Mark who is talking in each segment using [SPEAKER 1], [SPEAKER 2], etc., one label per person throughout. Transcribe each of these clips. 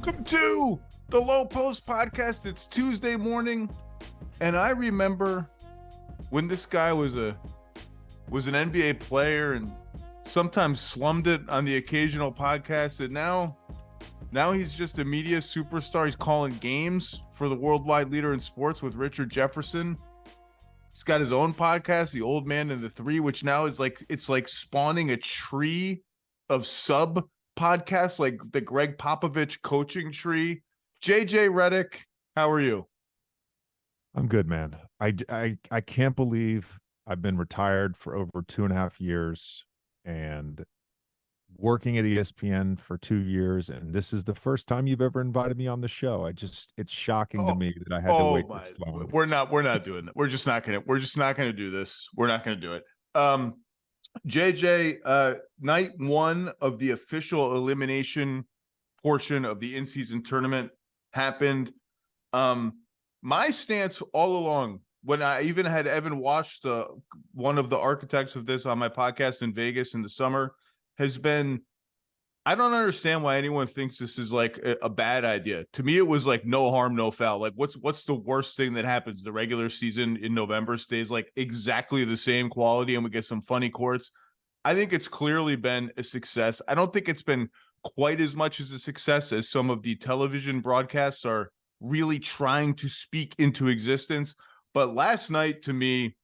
[SPEAKER 1] Welcome to the Low Post Podcast. It's Tuesday morning, and I remember when this guy was an NBA player and sometimes slummed it on the occasional podcast, and now he's just a media superstar. He's calling games for the worldwide leader in sports with Richard Jefferson. He's got his own podcast, The Old Man and the Three, which now is like spawning a tree of sub podcasts, like the Greg Popovich coaching tree. JJ Redick, how are you?
[SPEAKER 2] I'm good, man. I can't believe I've been retired for over 2.5 years and working at ESPN for 2 years, and this is the first time you've ever invited me on the show. It's shocking to me that I had to wait this long.
[SPEAKER 1] We're not doing that. We're just not gonna do this. We're not gonna do it. JJ, night one of the official elimination portion of the in-season tournament happened. My stance all along, when I even had Evan Wash, one of the architects of this, on my podcast in Vegas in the summer, has been, I don't understand why anyone thinks this is like a bad idea. To me, it was like no harm, no foul. Like what's the worst thing that happens? The regular season in November stays like exactly the same quality and we get some funny courts. I think it's clearly been a success. I don't think it's been quite as much as a success as some of the television broadcasts are really trying to speak into existence. But last night, to me,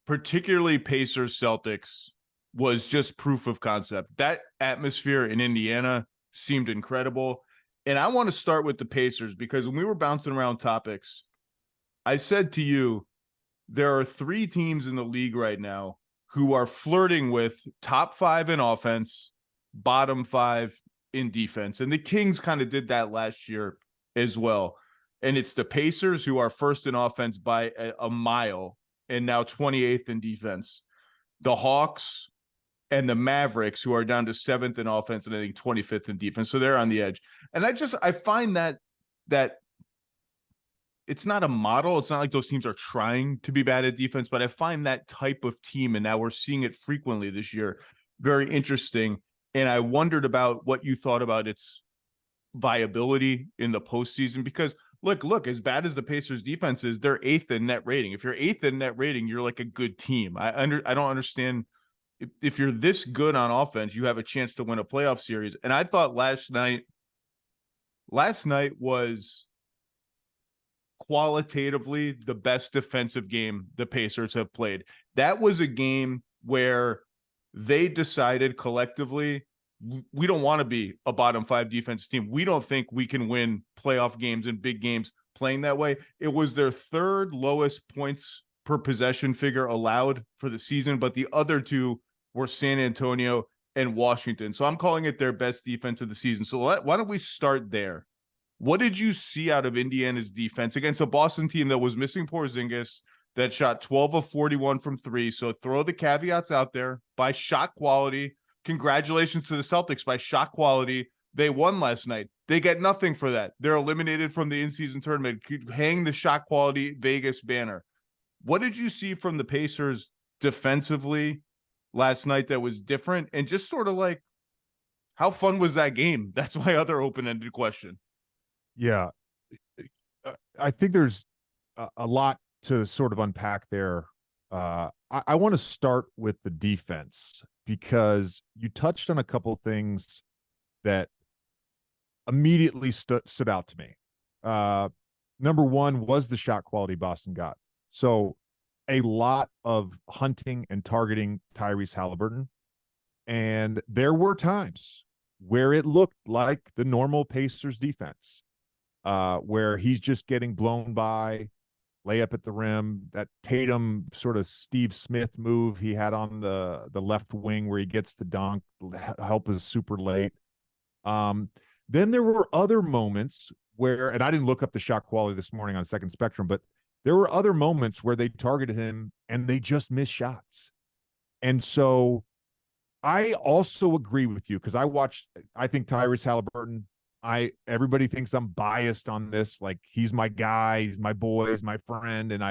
[SPEAKER 1] particularly Pacers Celtics, was just proof of concept. That atmosphere in Indiana seemed incredible. And I want to start with the Pacers because when we were bouncing around topics, I said to you, there are 3 teams in the league right now who are flirting with top 5 in offense, bottom 5 in defense. And the Kings kind of did that last year as well. And it's the Pacers, who are first in offense by a mile and now 28th in defense. The Hawks and the Mavericks, who are down to 7th in offense and I think 25th in defense. So they're on the edge. And I find that it's not a model. It's not like those teams are trying to be bad at defense, but I find that type of team, and now we're seeing it frequently this year, very interesting. And I wondered about what you thought about its viability in the postseason, because look, as bad as the Pacers defense is, they're 8th in net rating. If you're 8th in net rating, you're like a good team. I don't understand. If you're this good on offense, you have a chance to win a playoff series. And I thought last night was qualitatively the best defensive game the Pacers have played. That was a game where they decided collectively, we don't want to be a bottom 5 defensive team. We don't think we can win playoff games and big games playing that way. It was their 3rd lowest points per possession figure allowed for the season, but the other 2 were San Antonio and Washington. So I'm calling it their best defense of the season. So why don't we start there? What did you see out of Indiana's defense against a Boston team that was missing Porzingis, that shot 12 of 41 from 3? So throw the caveats out there. By shot quality, congratulations to the Celtics. By shot quality, they won last night. They get nothing for that. They're eliminated from the in-season tournament. Hang the shot quality Vegas banner. What did you see from the Pacers defensively last night that was different? And just sort of like, how fun was that game? That's my other open-ended question.
[SPEAKER 2] Yeah, I think there's a lot to sort of unpack there. I want to start with the defense because you touched on a couple things that immediately stood out to me. Number one was the shot quality Boston got. So a lot of hunting and targeting Tyrese Haliburton. And there were times where it looked like the normal Pacers defense, where he's just getting blown by, layup at the rim, that Tatum sort of Steve Smith move he had on the left wing where he gets the dunk, help is super late. Then there were other moments where, and I didn't look up the shot quality this morning on Second Spectrum, but there were other moments where they targeted him and they just missed shots. And so I also agree with you because I think Tyrese Haliburton, everybody thinks I'm biased on this. Like, he's my guy, he's my boy, he's my friend. And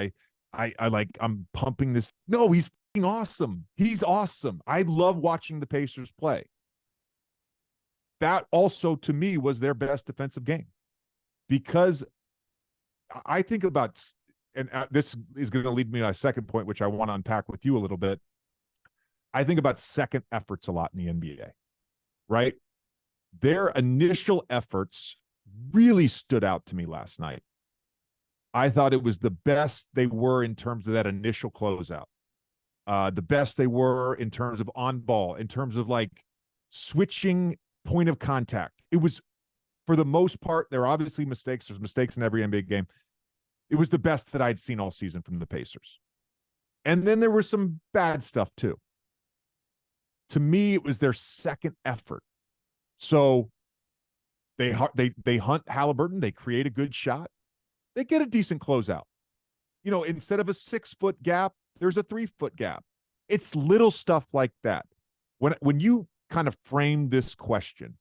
[SPEAKER 2] I'm pumping this. No, he's awesome. He's awesome. I love watching the Pacers play. that also to me was their best defensive game, because I think about, and this is going to lead me to my second point, which I want to unpack with you a little bit. I think about second efforts a lot in the NBA, right? Their initial efforts really stood out to me last night. I thought it was the best they were in terms of that initial closeout. The best they were in terms of on ball, in terms of like switching point of contact. It was, for the most part, there are obviously mistakes. There's mistakes in every NBA game. It was the best that I'd seen all season from the Pacers. And then there was some bad stuff too. To me, it was their second effort. So they hunt Haliburton. They create a good shot. They get a decent closeout. Instead of a 6-foot gap, there's a 3-foot gap. It's little stuff like that. When you kind of frame this question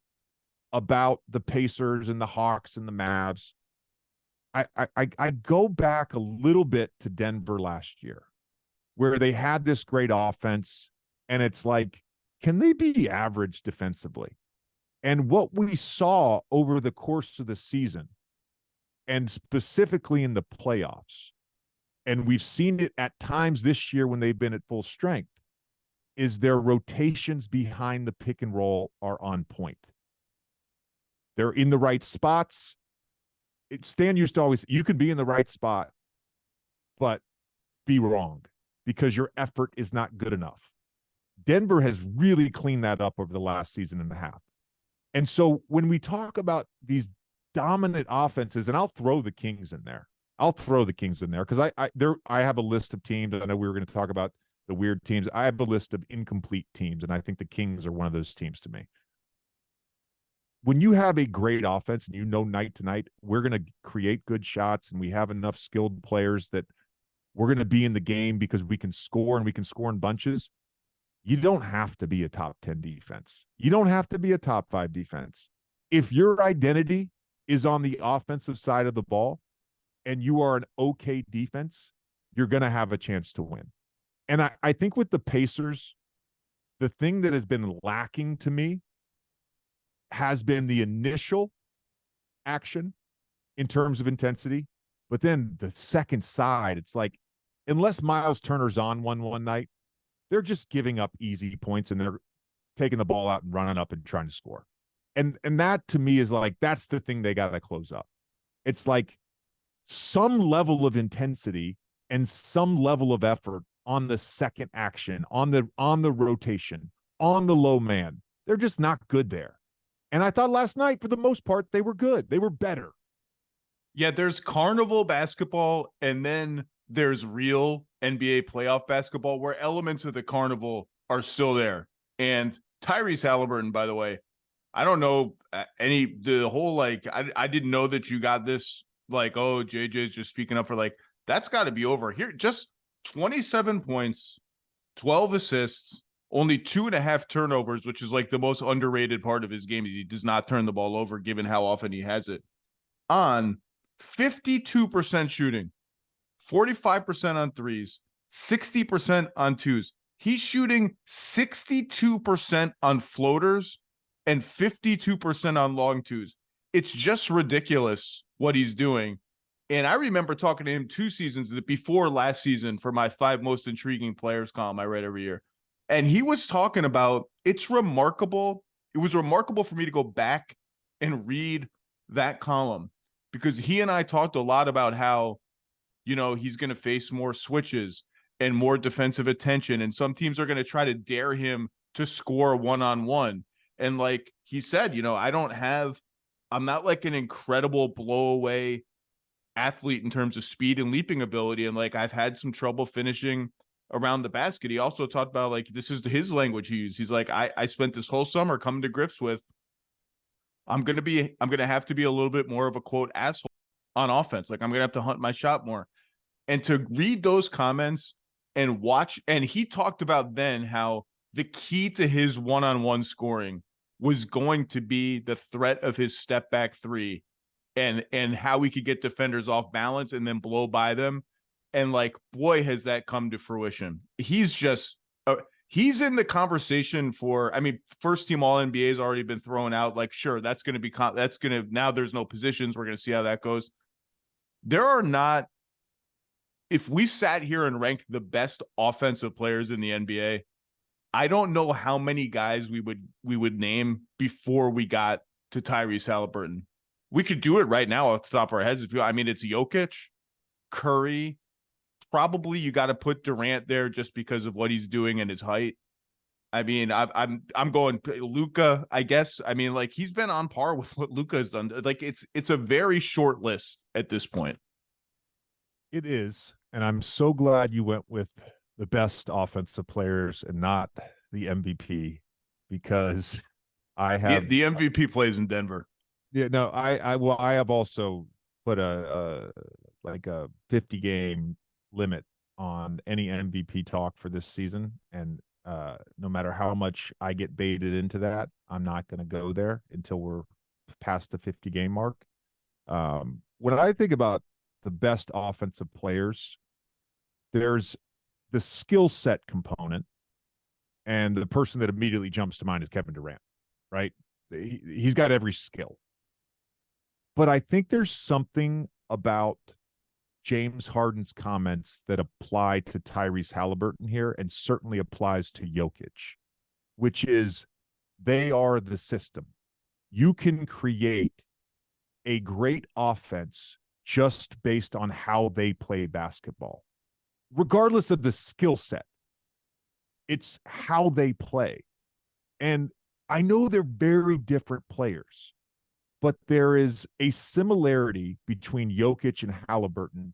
[SPEAKER 2] about the Pacers and the Hawks and the Mavs, I go back a little bit to Denver last year, where they had this great offense, and it's like, can they be average defensively? And what we saw over the course of the season, and specifically in the playoffs, and we've seen it at times this year when they've been at full strength, is their rotations behind the pick and roll are on point. They're in the right spots. Stan used to always, you can be in the right spot, but be wrong because your effort is not good enough. Denver has really cleaned that up over the last season and a half. And so when we talk about these dominant offenses, and I'll throw the Kings in there. Because I have a list of teams. I know we were going to talk about the weird teams. I have a list of incomplete teams, and I think the Kings are one of those teams to me. When you have a great offense and night to night, we're going to create good shots and we have enough skilled players that we're going to be in the game because we can score, and we can score in bunches. You don't have to be a top 10 defense. You don't have to be a top 5 defense. If your identity is on the offensive side of the ball and you are an okay defense, you're going to have a chance to win. And I think with the Pacers, the thing that has been lacking to me has been the initial action in terms of intensity. But then the second side, it's like, unless Miles Turner's on one night, they're just giving up easy points and they're taking the ball out and running up and trying to score. And that to me is like, that's the thing they got to close up. It's like some level of intensity and some level of effort on the second action, on the rotation, on the low man. They're just not good there. And I thought last night, for the most part, they were good. They were better.
[SPEAKER 1] Yeah, there's carnival basketball, and then there's real NBA playoff basketball where elements of the carnival are still there. And Tyrese Haliburton, by the way, I don't know the whole, like, I didn't know that you got this, like, oh, JJ's just speaking up for, like, that's got to be over here. Just 27 points, 12 assists, only 2.5 turnovers, which is like the most underrated part of his game. Is he does not turn the ball over given how often he has it. On 52% shooting, 45% on threes, 60% on twos. He's shooting 62% on floaters and 52% on long twos. It's just ridiculous what he's doing. And I remember talking to him 2 seasons before last season for my 5 most intriguing players column I read every year. And he was talking about, it's remarkable. It was remarkable for me to go back and read that column, because he and I talked a lot about how, he's going to face more switches and more defensive attention. And some teams are going to try to dare him to score one-on-one. And like he said, I'm not like an incredible blow away athlete in terms of speed and leaping ability. And like, I've had some trouble finishing around the basket. He also talked about, like, this is his language he used. He's like, I spent this whole summer coming to grips with, I'm going to have to be a little bit more of a quote asshole on offense. Like, I'm going to have to hunt my shot more. And to read those comments and watch, and he talked about then how the key to his one-on-one scoring was going to be the threat of his step back 3 and how we could get defenders off balance and then blow by them. And like, boy, has that come to fruition. He's just, he's in the conversation for, I mean, first team all NBA has already been thrown out. Like, sure, that's going to be, now there's no positions. We're going to see how that goes. There are not, if we sat here and ranked the best offensive players in the NBA, I don't know how many guys we would name before we got to Tyrese Haliburton. We could do it right now off the top of our heads. I mean, it's Jokic, Curry, probably you got to put Durant there just because of what he's doing and his height. I mean, I'm going Luka, I guess. I mean, like, he's been on par with what Luka has done. Like, it's a very short list at this point.
[SPEAKER 2] It is, and I'm so glad you went with the best offensive players and not the MVP, because I have
[SPEAKER 1] the MVP plays in Denver.
[SPEAKER 2] Yeah, no, I have also put a 50 game limit on any MVP talk for this season, and no matter how much I get baited into that, I'm not going to go there until we're past the 50 game mark. When I think about the best offensive players, there's the skill set component, and the person that immediately jumps to mind is Kevin Durant, right? He's got every skill. But I think there's something about James Harden's comments that apply to Tyrese Haliburton here, and certainly applies to Jokic, which is they are the system. You can create a great offense just based on how they play basketball, regardless of the skill set. It's how they play. And I know they're very different players, but there is a similarity between Jokic and Haliburton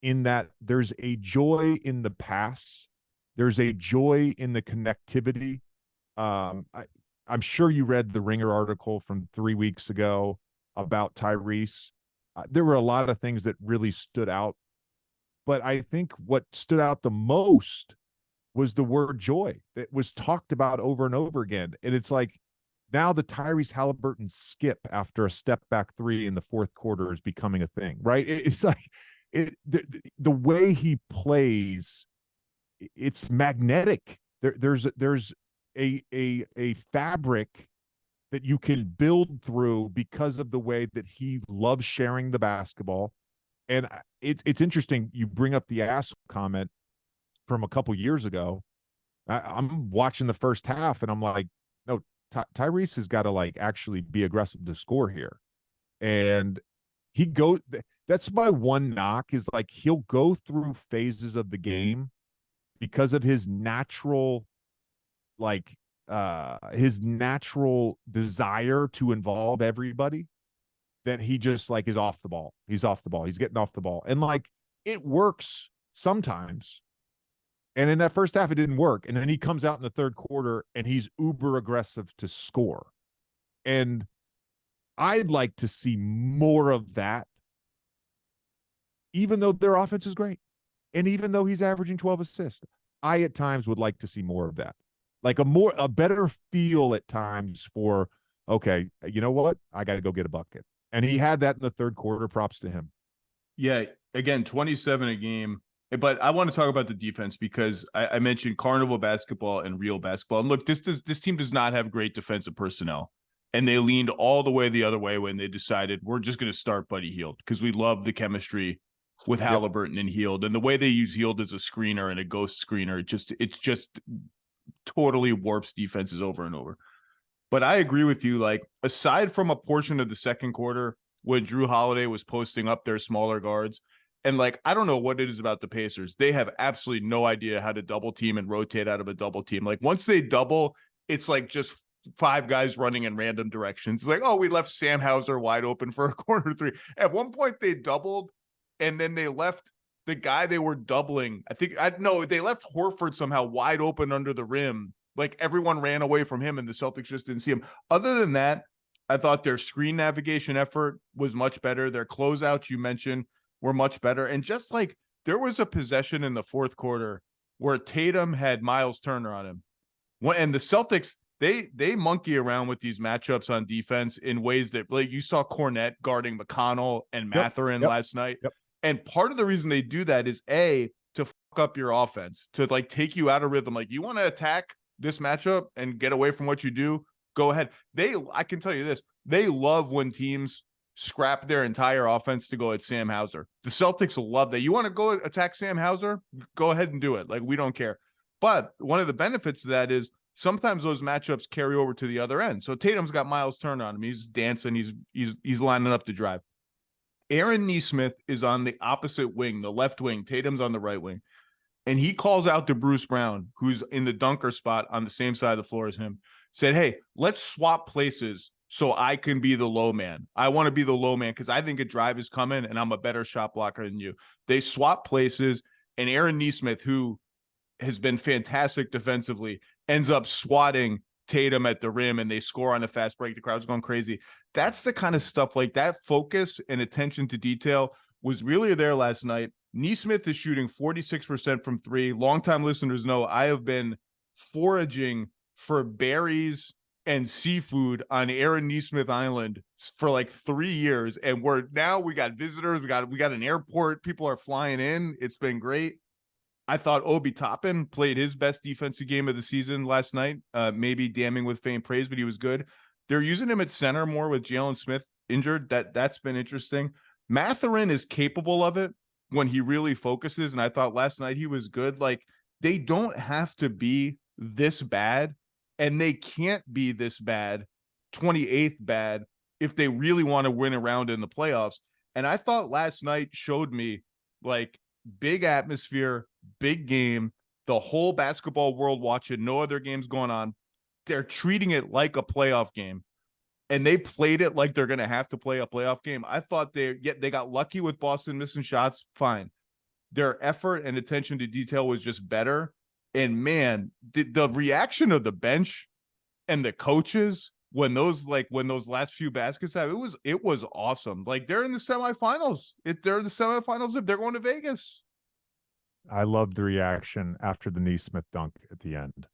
[SPEAKER 2] in that there's a joy in the pass. There's a joy in the connectivity. I'm sure you read the Ringer article from 3 weeks ago about Tyrese. There were a lot of things that really stood out, but I think what stood out the most was the word joy that was talked about over and over again. And it's like, now the Tyrese Haliburton skip after a step back three in the fourth quarter is becoming a thing, right? It's like the way he plays, it's magnetic. There's a fabric that you can build through because of the way that he loves sharing the basketball. And it's interesting you bring up the ass comment from a couple years ago. I'm watching the first half and I'm like, no, Tyrese has got to like actually be aggressive to score here. And that's my one knock, is like he'll go through phases of the game because of his natural desire to involve everybody, that he just like is off the ball. He's off the ball. He's getting off the ball. And like, it works sometimes. And in that first half, it didn't work. And then he comes out in the third quarter and he's uber aggressive to score. And I'd like to see more of that, even though their offense is great. And even though he's averaging 12 assists, I at times would like to see more of that. Like a better feel at times for, okay, you know what? I got to go get a bucket. And he had that in the third quarter. Props to him.
[SPEAKER 1] Yeah. Again, 27 a game. But I want to talk about the defense, because I mentioned carnival basketball and real basketball. And look, this team does not have great defensive personnel. And they leaned all the way the other way when they decided we're just going to start Buddy Hield, because we love the chemistry with Haliburton and Hield. And the way they use Hield as a screener and a ghost screener, it just totally warps defenses over and over. But I agree with you. Like, aside from a portion of the second quarter when Drew Holiday was posting up their smaller guards, and like, I don't know what it is about the Pacers. They have absolutely no idea how to double team and rotate out of a double team. Like, once they double, it's like just 5 guys running in random directions. It's like, oh, we left Sam Hauser wide open for a corner three. At one point they doubled, and then they left the guy they were doubling. They left Horford somehow wide open under the rim. Like, everyone ran away from him and the Celtics just didn't see him. Other than that, I thought their screen navigation effort was much better. Their closeouts, you mentioned, were much better. And just like, there was a possession in the fourth quarter where Tatum had Miles Turner on him. And the Celtics, they monkey around with these matchups on defense in ways that, like, you saw Cornette guarding McConnell and Mathurin last night. And part of the reason they do that is, A, to fuck up your offense, to like take you out of rhythm. Like, you want to attack this matchup and get away from what you do, go ahead. I can tell you this, they love when teams scrap their entire offense to go at Sam Hauser. The Celtics love that. You want to go attack Sam Hauser? Go ahead and do it. Like, we don't care. But one of the benefits of that is sometimes those matchups carry over to the other end. So Tatum's got Miles Turner on him. He's dancing. He's lining up to drive. Aaron Nesmith is on the opposite wing, the left wing. Tatum's on the right wing. And he calls out to Bruce Brown, who's in the dunker spot on the same side of the floor as him, said, hey, let's swap places so I can be the low man. I want to be the low man because I think a drive is coming and I'm a better shot blocker than you. They swap places, and Aaron Nesmith, who has been fantastic defensively, ends up swatting Tatum at the rim, and they score on a fast break. The crowd's going crazy. That's the kind of stuff, like that focus and attention to detail was really there last night. Nesmith is shooting 46% from three. Longtime listeners know I have been foraging for berries and seafood on Aaron Nesmith Island for like 3 years. And we got visitors. We got an airport. People are flying in. It's been great. I thought Obi Toppin played his best defensive game of the season last night. Maybe damning with faint praise, but he was good. They're using him at center more with Jalen Smith injured. That's been interesting. Mathurin is capable of it when he really focuses, and I thought last night he was good. Like, they don't have to be this bad, and they can't be this bad, 28th bad, if they really want to win around in the playoffs. And I thought last night showed me, like, big atmosphere, big game, the whole basketball world watching, no other games going on. They're treating it like a playoff game. And they played it like they're going to have to play a playoff game. I thought they got lucky with Boston missing shots. Fine. Their effort and attention to detail was just better. And man, the reaction of the bench and the coaches when those last few baskets happened, it was awesome. Like, they're in the semifinals. They're in the semifinals if they're going to Vegas.
[SPEAKER 2] I loved the reaction after the Nesmith dunk at the end.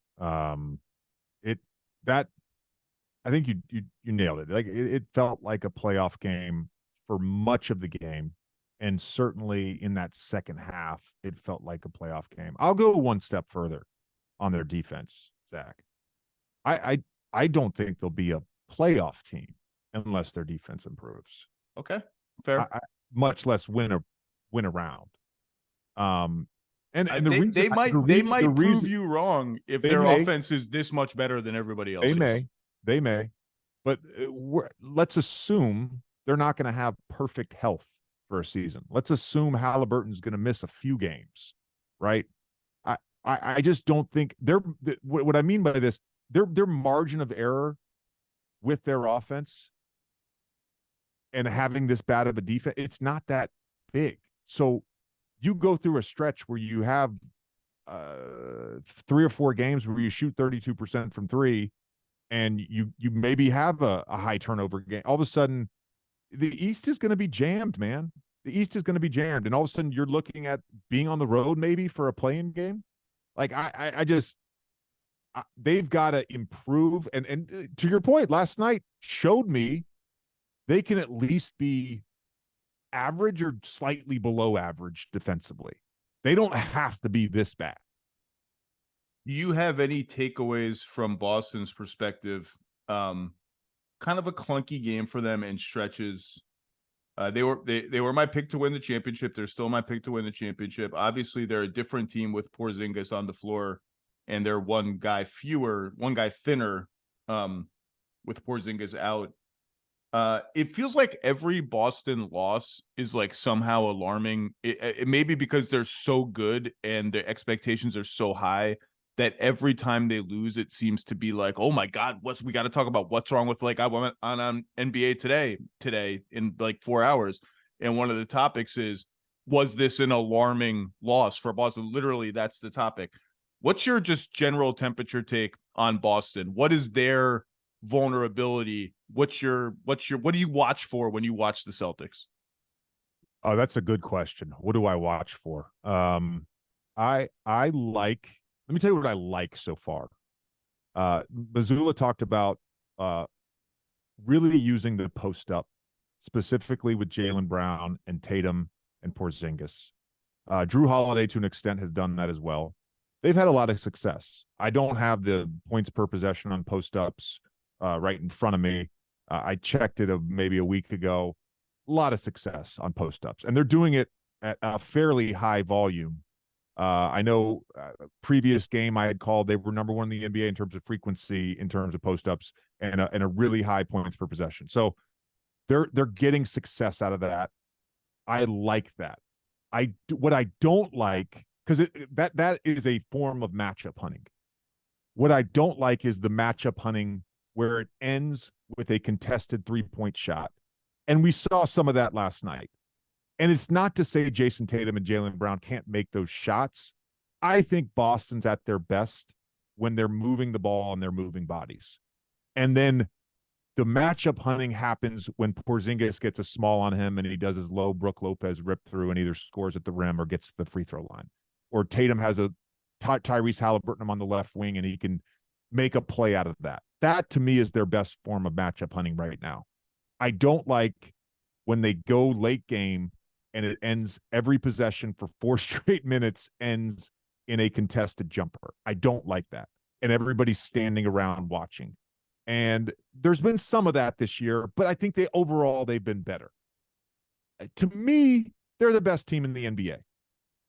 [SPEAKER 2] I think you nailed it. Like, it felt like a playoff game for much of the game, and certainly in that second half, it felt like a playoff game. I'll go one step further on their defense, Zach. I don't think they'll be a playoff team unless their defense improves.
[SPEAKER 1] Okay, fair.
[SPEAKER 2] Much less win around.
[SPEAKER 1] They might prove you wrong if their offense is this much better than everybody else.
[SPEAKER 2] They may, but let's assume they're not going to have perfect health for a season. Let's assume Haliburton's going to miss a few games, right? I just don't think what I mean by this, their margin of error with their offense and having this bad of a defense, it's not that big. So you go through a stretch where you have 3 or 4 games where you shoot 32% from three, and you maybe have a high turnover game. All of a sudden, the East is going to be jammed, man. The East is going to be jammed, and all of a sudden you're looking at being on the road maybe for a play-in game. Like, they've got to improve. And to your point, last night showed me they can at least be average or slightly below average defensively. They don't have to be this bad.
[SPEAKER 1] Do you have any takeaways from Boston's perspective? Kind of a clunky game for them in stretches. They were my pick to win the championship. They're still my pick to win the championship. Obviously, they're a different team with Porzingis on the floor, and they're one guy thinner with Porzingis out. It feels like every Boston loss is like somehow alarming. It may be because they're so good and their expectations are so high that every time they lose, it seems to be like, oh my God, we got to talk about what's wrong with, like, I went on NBA today in like 4 hours. And one of the topics was this an alarming loss for Boston? Literally, that's the topic. What's your just general temperature take on Boston? What is their vulnerability? What do you watch for when you watch the Celtics?
[SPEAKER 2] Oh, that's a good question. What do I watch for? Let me tell you what I like so far. Mazzulla talked about really using the post up, specifically with Jaylen Brown and Tatum and Porzingis. Drew Holiday, to an extent, has done that as well. They've had a lot of success. I don't have the points per possession on post-ups right in front of me. I checked it maybe a week ago. A lot of success on post-ups, and they're doing it at a fairly high volume. I know previous game I had called, they were number one in the NBA in terms of frequency, in terms of post-ups, and a really high points per possession. So they're getting success out of that. I like that. What I don't like, because that is a form of matchup hunting. What I don't like is the matchup hunting where it ends with a contested 3-point shot. And we saw some of that last night. And it's not to say Jason Tatum and Jaylen Brown can't make those shots. I think Boston's at their best when they're moving the ball and they're moving bodies. And then the matchup hunting happens when Porzingis gets a small on him and he does his low Brook Lopez rip through and either scores at the rim or gets to the free throw line. Or Tatum has a Tyrese Haliburton on the left wing and he can make a play out of that. That, to me, is their best form of matchup hunting right now. I don't like when they go late game and it ends, every possession for 4 straight minutes ends in a contested jumper. I don't like that. And everybody's standing around watching. And there's been some of that this year, but I think they've been better. To me, they're the best team in the NBA,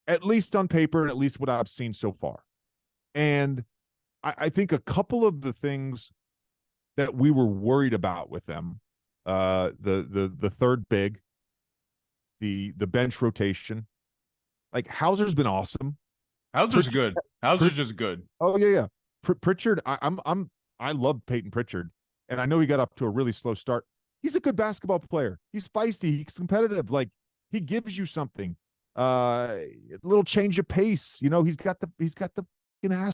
[SPEAKER 2] at least on paper and at least what I've seen so far. And I think a couple of the things that we were worried about with them, the third big, the bench rotation, like Hauser's been awesome.
[SPEAKER 1] Hauser's good. Hauser's just good.
[SPEAKER 2] Oh yeah. Pritchard, I love Peyton Pritchard, and I know he got up to a really slow start. He's a good basketball player. He's feisty. He's competitive. Like, he gives you something. A little change of pace. You know, he's got the fucking ass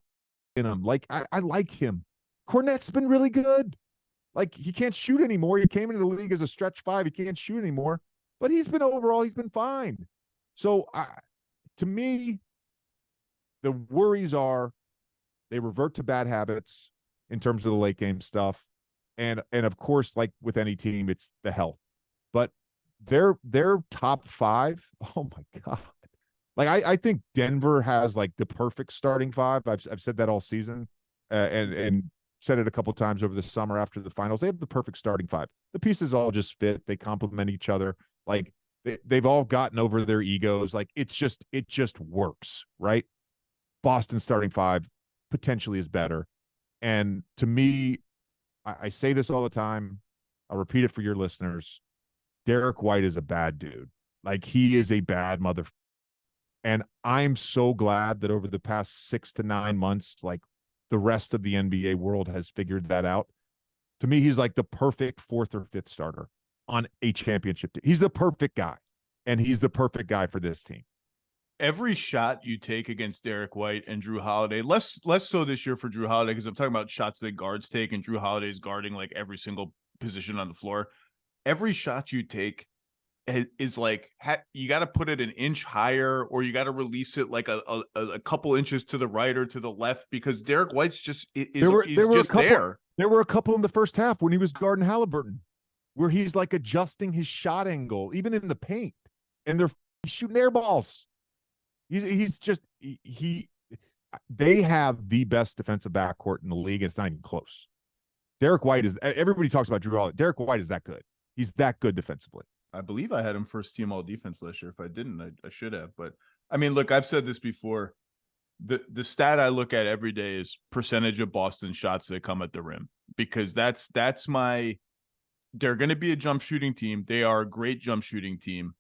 [SPEAKER 2] in him. Like, I like him. Cornette's been really good. Like, he can't shoot anymore. He came into the league as a stretch 5. He can't shoot anymore. But he's been fine. So, to me, the worries are they revert to bad habits in terms of the late game stuff. And of course, like with any team, it's the health. But their top 5, oh my God. Like, I think Denver has like the perfect starting 5. I've said that all season, and said it a couple times over the summer after the finals. They have the perfect starting 5. The pieces all just fit. They complement each other. Like, they've all gotten over their egos. Like, it just works, right? Boston starting 5 potentially is better. And to me, I say this all the time. I'll repeat it for your listeners. Derek White is a bad dude. Like, he is a bad motherfucker. And I'm so glad that over the past 6 to 9 months, like, the rest of the NBA world has figured that out. To me, he's like the perfect 4th or 5th starter on a championship team. He's the perfect guy, and he's the perfect guy for this team.
[SPEAKER 1] Every shot you take against Derek White and Drew Holiday, less so this year for Drew Holiday, because I'm talking about shots that guards take, and Drew Holiday's guarding like every single position on the floor. Every shot you take is like, you got to put it an inch higher, or you got to release it like a couple inches to the right or to the left, because Derek White's just there
[SPEAKER 2] were a couple in the first half when he was guarding Haliburton, where he's like adjusting his shot angle, even in the paint, and he's shooting air balls. They have the best defensive backcourt in the league. And it's not even close. Derek White everybody talks about Drew Holiday. Derek White is that good. He's that good defensively.
[SPEAKER 1] I believe I had him first team all defense last year. If I didn't, I should have. But I mean, look, I've said this before. The stat I look at every day is percentage of Boston shots that come at the rim, because they're going to be a jump shooting team. They are a great jump shooting team.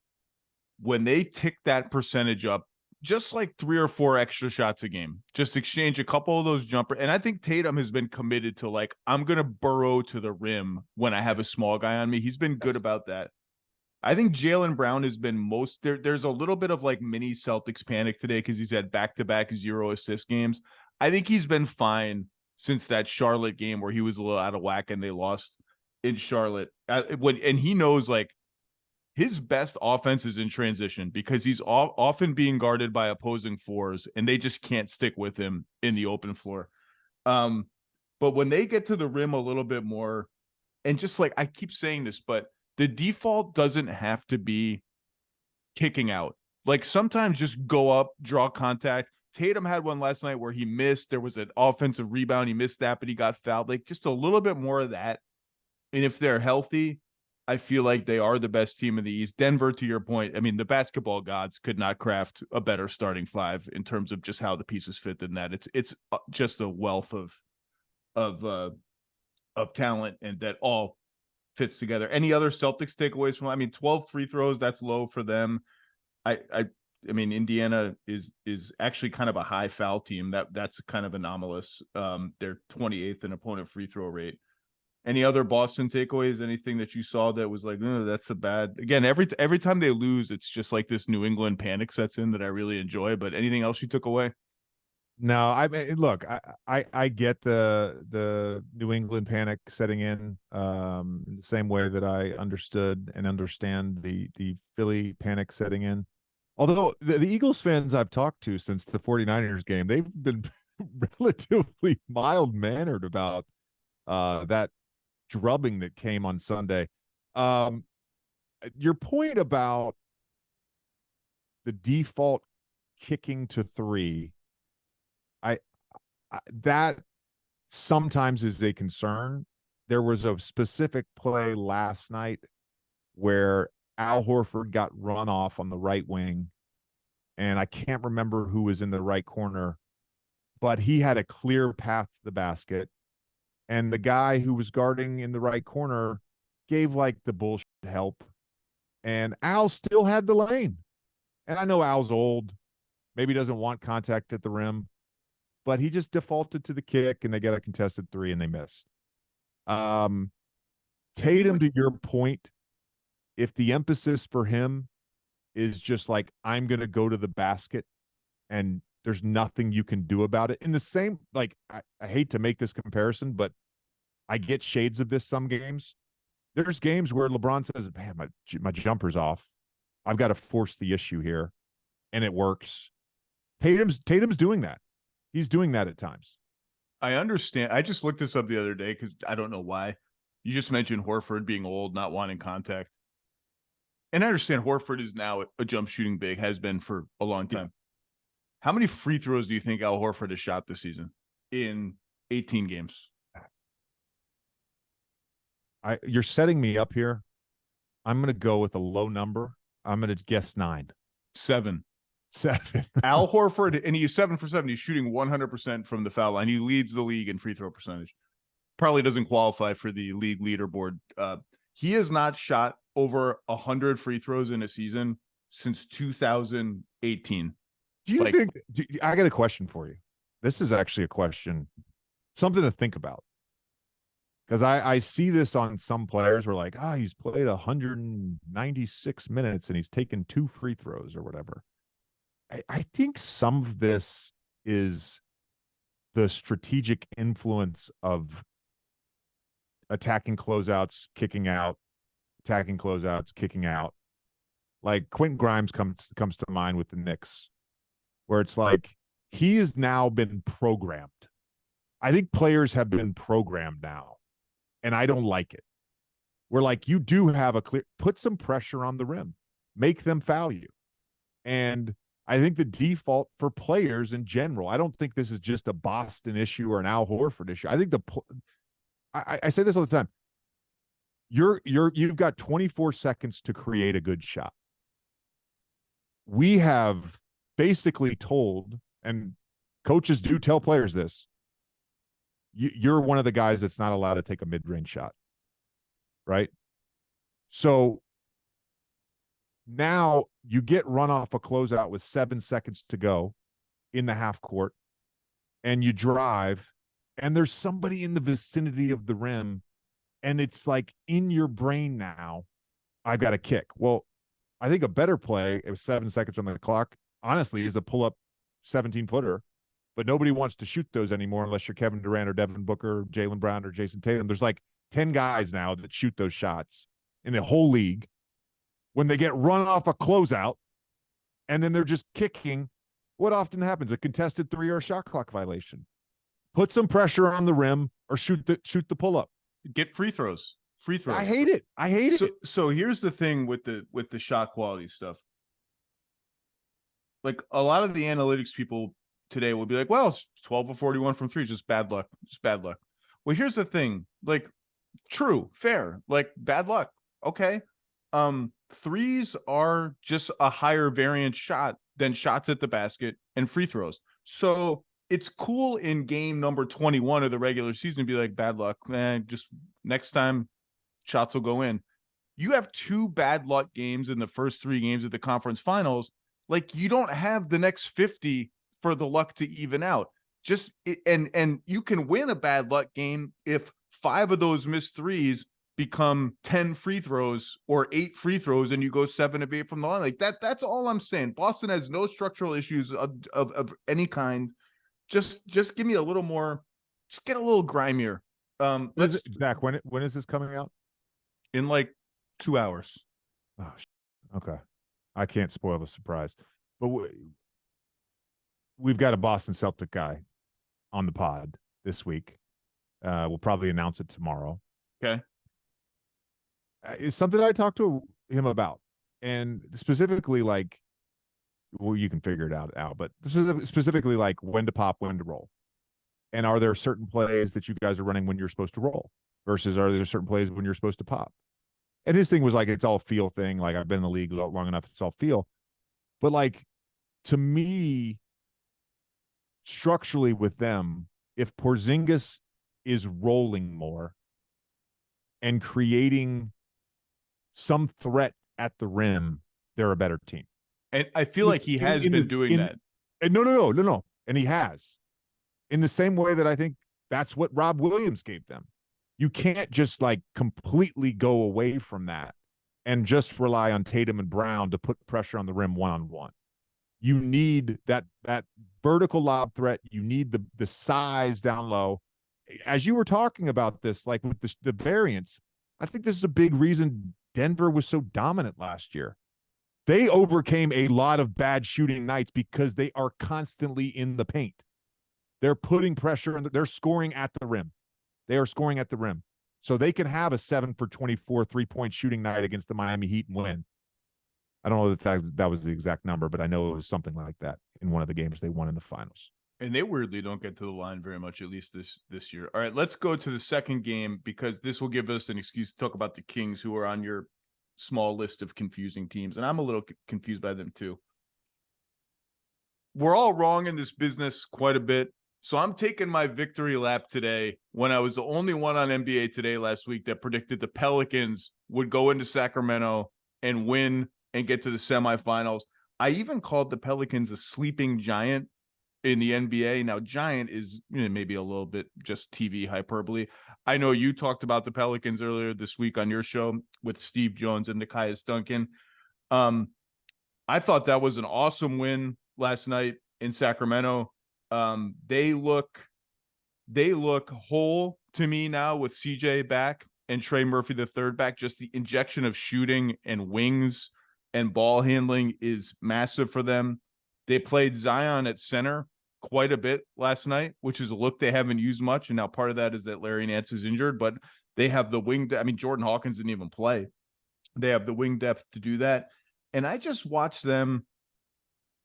[SPEAKER 1] When they tick that percentage up, just like 3 or 4 extra shots a game, just exchange a couple of those jumper. And I think Tatum has been committed to, like, I'm going to burrow to the rim when I have a small guy on me. He's been good about that. I think Jaylen Brown has been there's a little bit of like mini Celtics panic today because he's had back-to-back 0 assist games. I think he's been fine since that Charlotte game where he was a little out of whack and they lost in Charlotte. And he knows, like, his best offense is in transition, because he's often being guarded by opposing 4s and they just can't stick with him in the open floor. But when they get to the rim a little bit more, and just like I keep saying this, but the default doesn't have to be kicking out. Like sometimes just go up, draw contact. Tatum had one last night where he missed. There was an offensive rebound. He missed that, but he got fouled. Like just a little bit more of that. And if they're healthy, I feel like they are the best team in the East. Denver, to your point, I mean, the basketball gods could not craft a better starting five in terms of just how the pieces fit than that. It's just a wealth of talent, and that all fits together. Any other Celtics takeaways from? I mean, 12 free throws, that's low for them. I mean, Indiana is actually kind of a high foul team. That's kind of anomalous. They're 28th in opponent free throw rate. Any other Boston takeaways? Anything that you saw that was like, oh, that's a bad? Again, every time they lose, it's just like this New England panic sets in that I really enjoy. But anything else you took away?
[SPEAKER 2] No, I mean, look, I get the New England panic setting in the same way that I understood and understand the Philly panic setting in. Although the Eagles fans I've talked to since the 49ers game, they've been relatively mild-mannered about that drubbing that came on Sunday. Your point about the default kicking to three, I that sometimes is a concern. There was a specific play last night where Al Horford got run off on the right wing, and I can't remember who was in the right corner, but he had a clear path to the basket. And the guy who was guarding in the right corner gave like the bullshit help. And Al still had the lane. And I know Al's old, maybe doesn't want contact at the rim, but he just defaulted to the kick and they got a contested three and they missed. Tatum, to your point, if the emphasis for him is just like, I'm going to go to the basket and there's nothing you can do about it. In the same, like, I hate to make this comparison, but I get shades of this some games. There's games where LeBron says, man, my jumper's off. I've got to force the issue here. And it works. Tatum's doing that. He's doing that at times.
[SPEAKER 1] I understand. I just looked this up the other day because I don't know why. You just mentioned Horford being old, not wanting contact. And I understand Horford is now a jump shooting big, has been for a long time. Yeah. How many free throws do you think Al Horford has shot this season in 18 games?
[SPEAKER 2] You're setting me up here. I'm going to go with a low number. I'm going to guess 9.
[SPEAKER 1] 7.
[SPEAKER 2] Al
[SPEAKER 1] Horford, and he's 7 for 7. He's shooting 100% from the foul line. He leads the league in free throw percentage. Probably doesn't qualify for the league leaderboard. He has not shot over 100 free throws in a season since 2018.
[SPEAKER 2] Do you think? I got a question for you. This is actually a question, something to think about. Because I see this on some players where like, he's played 196 minutes and he's taken 2 free throws or whatever. I think some of this is the strategic influence of attacking closeouts, kicking out, attacking closeouts, kicking out. Like Quentin Grimes comes to mind with the Knicks, where it's like he has now been programmed. I think players have been programmed now, and I don't like it. We're like, you do have a clear, put some pressure on the rim, make them foul you. And I think the default for players in general, I don't think this is just a Boston issue or an Al Horford issue. I think I say this all the time. You've got 24 seconds to create a good shot. We have basically told, and coaches do tell players this, you're one of the guys that's not allowed to take a mid-range shot, right? So now you get run off a closeout with 7 seconds to go in the half court, and you drive, and there's somebody in the vicinity of the rim, and it's like in your brain now, I've got to kick. Well, I think a better play, it was 7 seconds on the clock, honestly, is a pull-up 17-footer, but nobody wants to shoot those anymore unless you're Kevin Durant or Devin Booker, Jaylen Brown, or Jason Tatum. There's like 10 guys now that shoot those shots in the whole league. When they get run off a closeout and then they're just kicking, what often happens? A contested 3 or a shot clock violation. Put some pressure on the rim or shoot the pull-up.
[SPEAKER 1] Get free throws. Free throws.
[SPEAKER 2] I hate it.
[SPEAKER 1] So here's the thing with the shot quality stuff. like a lot of the analytics people today will be like, well, it's 12 of 41 from three, just bad luck, just bad luck. Well, here's the thing, like, true, fair, like bad luck. Okay. Threes are just a higher variance shot than shots at the basket and free throws. So it's cool in game number 21 of the regular season to be like, bad luck, man. Just next time shots will go in. You have two bad luck games in the first three games of the conference finals. Like, you don't have the next 50 for the luck to even out. Just and you can win a bad luck game if 5 of those missed threes become 10 free throws or 8 free throws and you go 7 of 8 from the line. Like that's all I'm saying. Boston has no structural issues of any kind. Just give me a little more, just get a little grimier. Let's
[SPEAKER 2] Zach, when is this coming out?
[SPEAKER 1] In like 2 hours.
[SPEAKER 2] Oh, okay. I can't spoil the surprise, but we've got a Boston Celtic guy on the pod this week. We'll probably announce it tomorrow.
[SPEAKER 1] Okay.
[SPEAKER 2] It's something I talked to him about, and specifically, like, well, you can figure it out, but specifically, like, when to pop, when to roll, and are there certain plays that you guys are running when you're supposed to roll versus are there certain plays when you're supposed to pop? And his thing was like, it's all feel thing. Like, I've been in the league long enough, it's all feel. But like, to me, structurally with them, if Porzingis is rolling more and creating some threat at the rim, they're a better team.
[SPEAKER 1] And I feel like he has been doing that.
[SPEAKER 2] And no. And he has. In the same way that I think that's what Rob Williams gave them. You can't just like completely go away from that and just rely on Tatum and Brown to put pressure on the rim one-on-one. You need that vertical lob threat. You need the size down low. As you were talking about this, like with the variance, I think this is a big reason Denver was so dominant last year. They overcame a lot of bad shooting nights because they are constantly in the paint. They're putting pressure and they're scoring at the rim. They are scoring at the rim. So they can have a 7 for 24 3-point shooting night against the Miami Heat and win. I don't know if that was the exact number, but I know it was something like that in one of the games they won in the finals.
[SPEAKER 1] And they weirdly don't get to the line very much, at least this year. All right, let's go to the second game because this will give us an excuse to talk about the Kings, who are on your small list of confusing teams. And I'm a little confused by them too. We're all wrong in this business quite a bit. So I'm taking my victory lap today when I was the only one on NBA Today last week that predicted the Pelicans would go into Sacramento and win and get to the semifinals. I even called the Pelicans a sleeping giant in the NBA. Now, giant is maybe a little bit just TV hyperbole. I know you talked about the Pelicans earlier this week on your show with Steve Jones and Nekias Duncan. I thought that was an awesome win last night in Sacramento. They look whole to me now with CJ back and Trey Murphy the third back. Just the injection of shooting and wings and ball handling is massive for them. They played Zion at center quite a bit last night, which is a look they haven't used much. And now part of that is that Larry Nance is injured, but they have the wing. I mean, Jordan Hawkins didn't even play. They have the wing depth to do that. And I just watched them.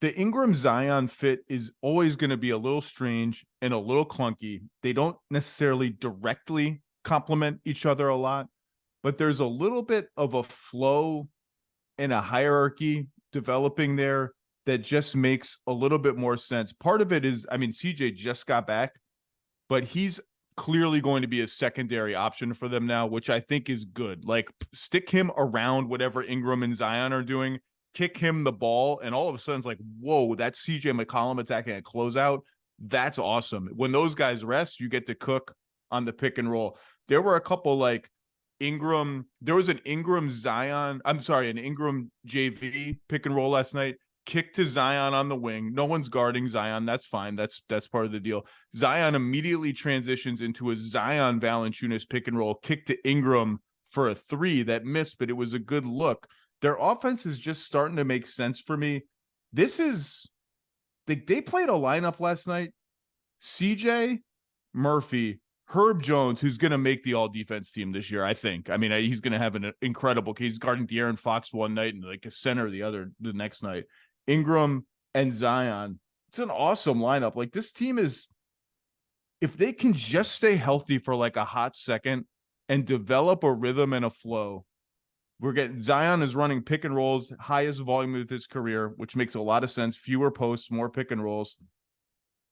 [SPEAKER 1] The Ingram Zion fit is always going to be a little strange and a little clunky. They don't necessarily directly complement each other a lot, but there's a little bit of a flow and a hierarchy developing there that just makes a little bit more sense. Part of it is, I mean, CJ just got back, but he's clearly going to be a secondary option for them now, which I think is good. Like, stick him around whatever Ingram and Zion are doing, kick him the ball, and all of a sudden it's like, whoa, that's CJ McCollum attacking a closeout. That's awesome. When those guys rest, you get to cook on the pick and roll. There were a couple like Ingram. There was an Ingram Zion. I'm sorry, an Ingram JV pick and roll last night. Kick to Zion on the wing. No one's guarding Zion. That's fine. That's part of the deal. Zion immediately transitions into a Zion Valanciunas pick and roll. Kick to Ingram for a three that missed, but it was a good look. Their offense is just starting to make sense for me. This is they played a lineup last night. CJ, Murphy, Herb Jones, who's going to make the all-defense team this year, I think. I mean, he's going to have an incredible case. He's guarding De'Aaron Fox one night and like a center the next night. Ingram, and Zion. It's an awesome lineup. Like this team is, if they can just stay healthy for like a hot second and develop a rhythm and a flow, we're getting Zion is running pick and rolls, highest volume of his career, which makes a lot of sense. Fewer posts, more pick and rolls.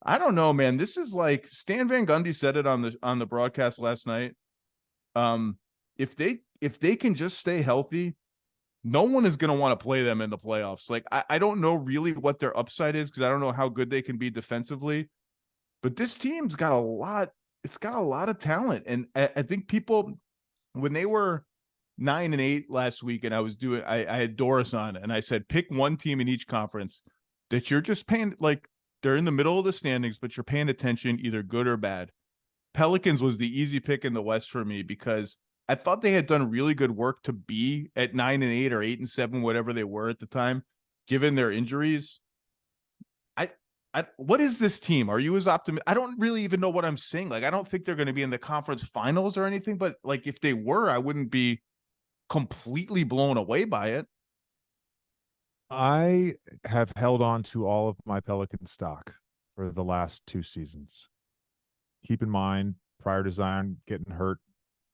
[SPEAKER 1] I don't know, man. This is like Stan Van Gundy said it on the broadcast last night. If they can just stay healthy, no one is going to want to play them in the playoffs. Like I don't know really what their upside is because I don't know how good they can be defensively. But this team's got a lot. It's got a lot of talent, and I think people when they were 9-8 last week, and I had Doris on, and I said pick one team in each conference that you're just paying like they're in the middle of the standings, but you're paying attention, either good or bad. Pelicans was the easy pick in the West for me because I thought they had done really good work to be at 9-8 or 8-7, whatever they were at the time, given their injuries. What is this team? Are you as optimistic? I don't really even know what I'm saying. Like, I don't think they're going to be in the conference finals or anything, but like if they were, I wouldn't be completely blown away by it.
[SPEAKER 2] I have held on to all of my Pelican stock for the last 2 seasons. Keep in mind, prior to Zion getting hurt,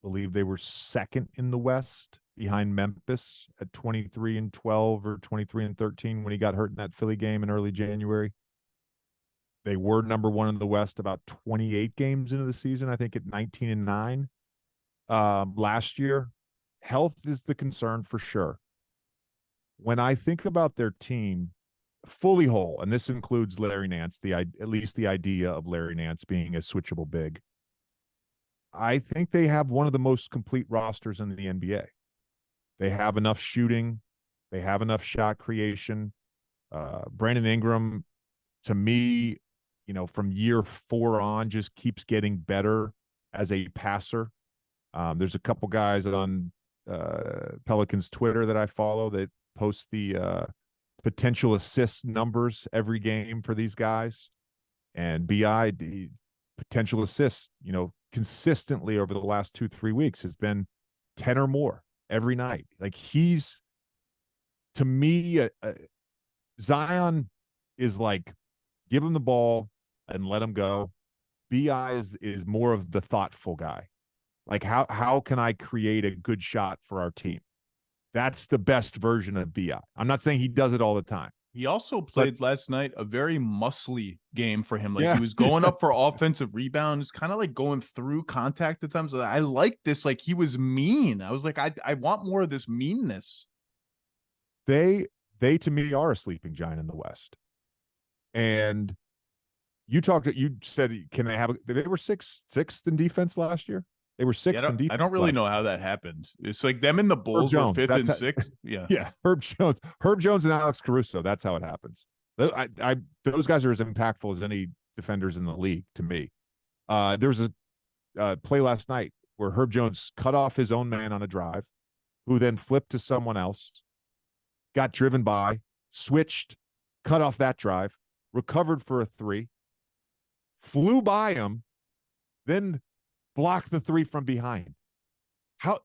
[SPEAKER 2] I believe they were second in the West behind Memphis at 23-12 or 23-13 when he got hurt in that Philly game in early January. They were number 1 in the West about 28 games into the season, I think at 19-9. Last year, health is the concern for sure. When I think about their team fully whole, and this includes Larry Nance, at least the idea of Larry Nance being a switchable big, I think they have one of the most complete rosters in the NBA. They have enough shooting. They have enough shot creation. Brandon Ingram, to me, from year 4 on, just keeps getting better as a passer. There's a couple guys on Pelicans Twitter that I follow that post the potential assist numbers every game for these guys. And the potential assists, consistently over the last 2-3 weeks has been 10 or more every night. Like he's, to me, Zion is like, give him the ball and let him go. BI is more of the thoughtful guy. Like how can I create a good shot for our team? That's the best version of BI. I'm not saying he does it all the time.
[SPEAKER 1] He also played last night a very muscly game for him. Like
[SPEAKER 2] Yeah.
[SPEAKER 1] he was going up for offensive rebounds, kind of like going through contact at times. I like this. Like he was mean. I was like, I want more of this meanness.
[SPEAKER 2] They to me are a sleeping giant in the West. And you said, can they have they were sixth in defense last year? They were sixth in defense.
[SPEAKER 1] I don't really know how that happened. It's like them and the Bulls were 5th and 6th. Yeah.
[SPEAKER 2] Yeah. Herb Jones and Alex Caruso. That's how it happens. Those guys are as impactful as any defenders in the league to me. There was a play last night where Herb Jones cut off his own man on a drive, who then flipped to someone else, got driven by, switched, cut off that drive, recovered for a 3, flew by him, then blocked the 3 from behind.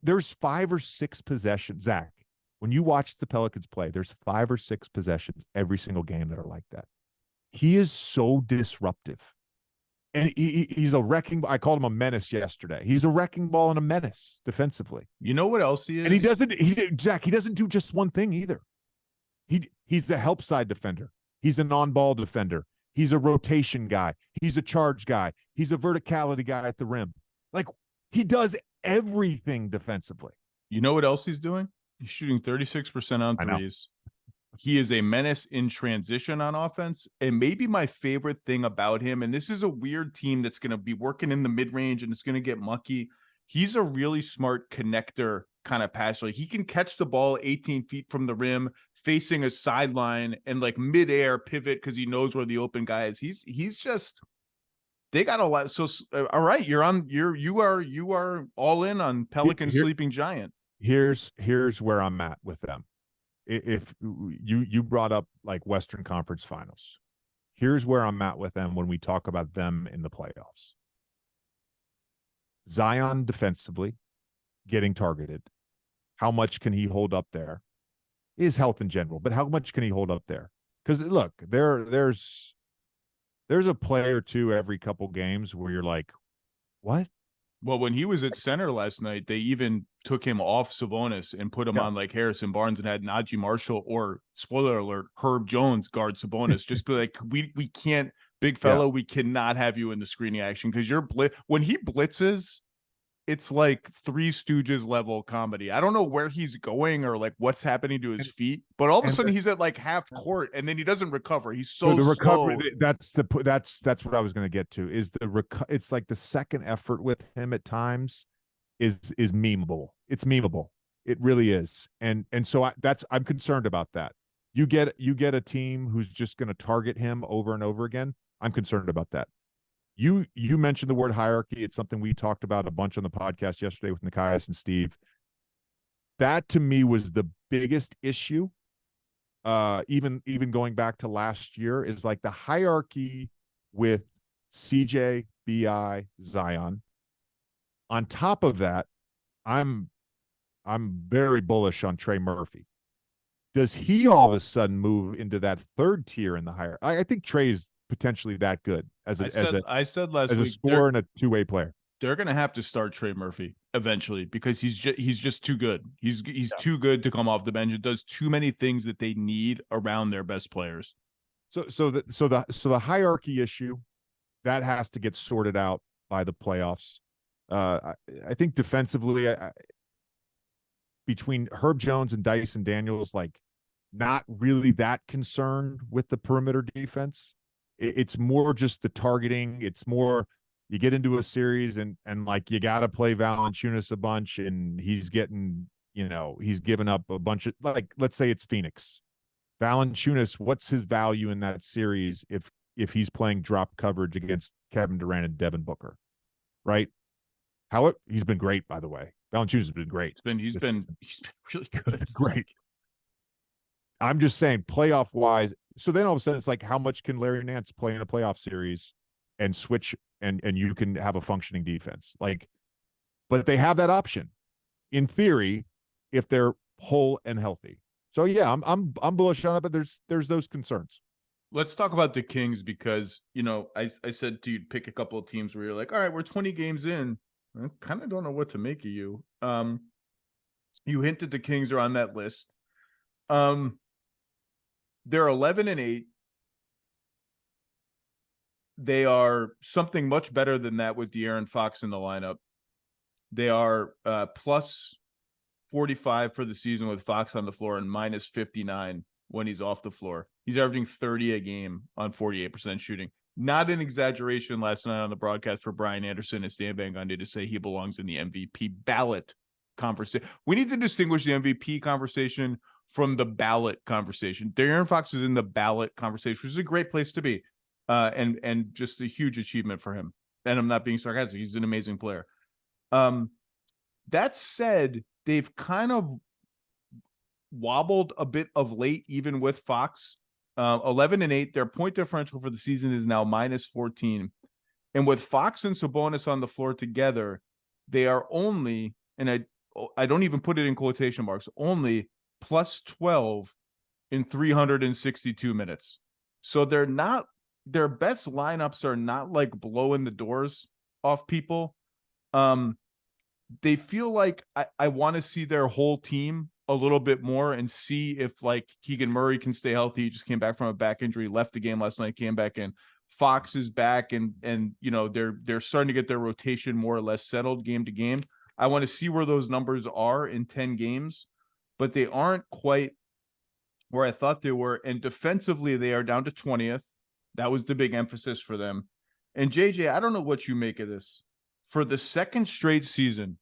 [SPEAKER 2] There's 5 or 6 possessions, Zach. When you watch the Pelicans play, there's 5 or 6 possessions every single game that are like that. He is so disruptive. And he's a wrecking ball. I called him a menace yesterday. He's a wrecking ball and a menace defensively.
[SPEAKER 1] You know what else he is?
[SPEAKER 2] And Zach, he doesn't do just one thing either. He's a help side defender. He's an on-ball defender. He's a rotation guy. He's a charge guy. He's a verticality guy at the rim. Like, he does everything defensively.
[SPEAKER 1] You know what else he's doing? He's shooting 36% on threes. He is a menace in transition on offense. And maybe my favorite thing about him, and this is a weird team that's going to be working in the mid-range and it's going to get mucky. He's a really smart connector kind of passer. He can catch the ball 18 feet from the rim, facing a sideline and like midair pivot because he knows where the open guy is. He's just, they got a lot. So all right, you are all in on Pelican sleeping giant.
[SPEAKER 2] Here's where I'm at with them. If you brought up like Western Conference Finals, here's where I'm at with them when we talk about them in the playoffs. Zion defensively getting targeted. How much can he hold up there? His health in general, but how much can he hold up there? Because look, there's a play or two every couple games where you're like, what?
[SPEAKER 1] Well, when he was at center last night, they even took him off Sabonis and put him
[SPEAKER 2] Yeah.
[SPEAKER 1] on like Harrison Barnes and had Najee Marshall or, spoiler alert, Herb Jones guard Sabonis. Just be like, we can't, big
[SPEAKER 2] Yeah.
[SPEAKER 1] fellow, we cannot have you in the screening action because you're when he blitzes, it's like Three Stooges level comedy. I don't know where he's going or like what's happening to his feet, but all of a sudden he's at like half court and then he doesn't recover. He's so
[SPEAKER 2] the
[SPEAKER 1] slow.
[SPEAKER 2] recovery, that's what I was going to get to, is it's like the second effort with him at times is memeable. It's memeable. It really is. And so I'm concerned about that. You get a team who's just going to target him over and over again. I'm concerned about that. You mentioned the word hierarchy. It's something we talked about a bunch on the podcast yesterday with Nikias and Steve. That to me was the biggest issue. Even going back to last year, is like the hierarchy with CJ, BI, Zion. On top of that, I'm very bullish on Trey Murphy. Does he all of a sudden move into that third tier in the hierarchy? I think Trey is potentially that good as
[SPEAKER 1] I said last week,
[SPEAKER 2] a scorer and a two-way player.
[SPEAKER 1] They're going to have to start Trey Murphy eventually because he's just too good. He's too good to come off the bench. It does too many things that they need around their best players.
[SPEAKER 2] So the hierarchy issue that has to get sorted out by the playoffs. I think defensively, between Herb Jones and Dyson Daniels, like not really that concerned with the perimeter defense. It's more just the targeting. It's more, you get into a series and like you got to play Valanciunas a bunch, and he's getting, he's given up a bunch of, like, let's say it's Phoenix. Valanciunas, what's his value in that series if he's playing drop coverage against Kevin Durant and Devin Booker, right? He's been great, by the way. Valanciunas has been great.
[SPEAKER 1] He's been really good.
[SPEAKER 2] Great. I'm just saying, playoff wise. So then all of a sudden it's like, how much can Larry Nance play in a playoff series and switch and you can have a functioning defense? Like, but they have that option in theory if they're whole and healthy. So yeah, I'm bullish on it, but there's those concerns.
[SPEAKER 1] Let's talk about the Kings because, I said to you, pick a couple of teams where you're like, all right, we're 20 games in. I kind of don't know what to make of you. You hinted the Kings are on that list. They're 11-8. They are something much better than that with De'Aaron Fox in the lineup. They are plus 45 for the season with Fox on the floor and minus 59 when he's off the floor. He's averaging 30 a game on 48% shooting. Not an exaggeration last night on the broadcast for Brian Anderson and Stan Van Gundy to say he belongs in the MVP ballot conversation. We need to distinguish the MVP conversation from the ballot conversation. De'Aaron Fox is in the ballot conversation, which is a great place to be, and just a huge achievement for him. And I'm not being sarcastic. He's an amazing player. That said, they've kind of wobbled a bit of late, even with Fox. 11-8. Their point differential for the season is now minus 14. And with Fox and Sabonis on the floor together, they are only, and I don't even put it in quotation marks, only plus 12 in 362 minutes. So they're not, their best lineups are not like blowing the doors off people. They feel like I want to see their whole team a little bit more and see if like Keegan Murray can stay healthy. He just came back from a back injury, left the game last night, came back in. Fox is back and they're starting to get their rotation more or less settled game to game. I want to see where those numbers are in 10 games, but they aren't quite where I thought they were. And defensively, they are down to 20th. That was the big emphasis for them. And JJ, I don't know what you make of this. For the second straight season,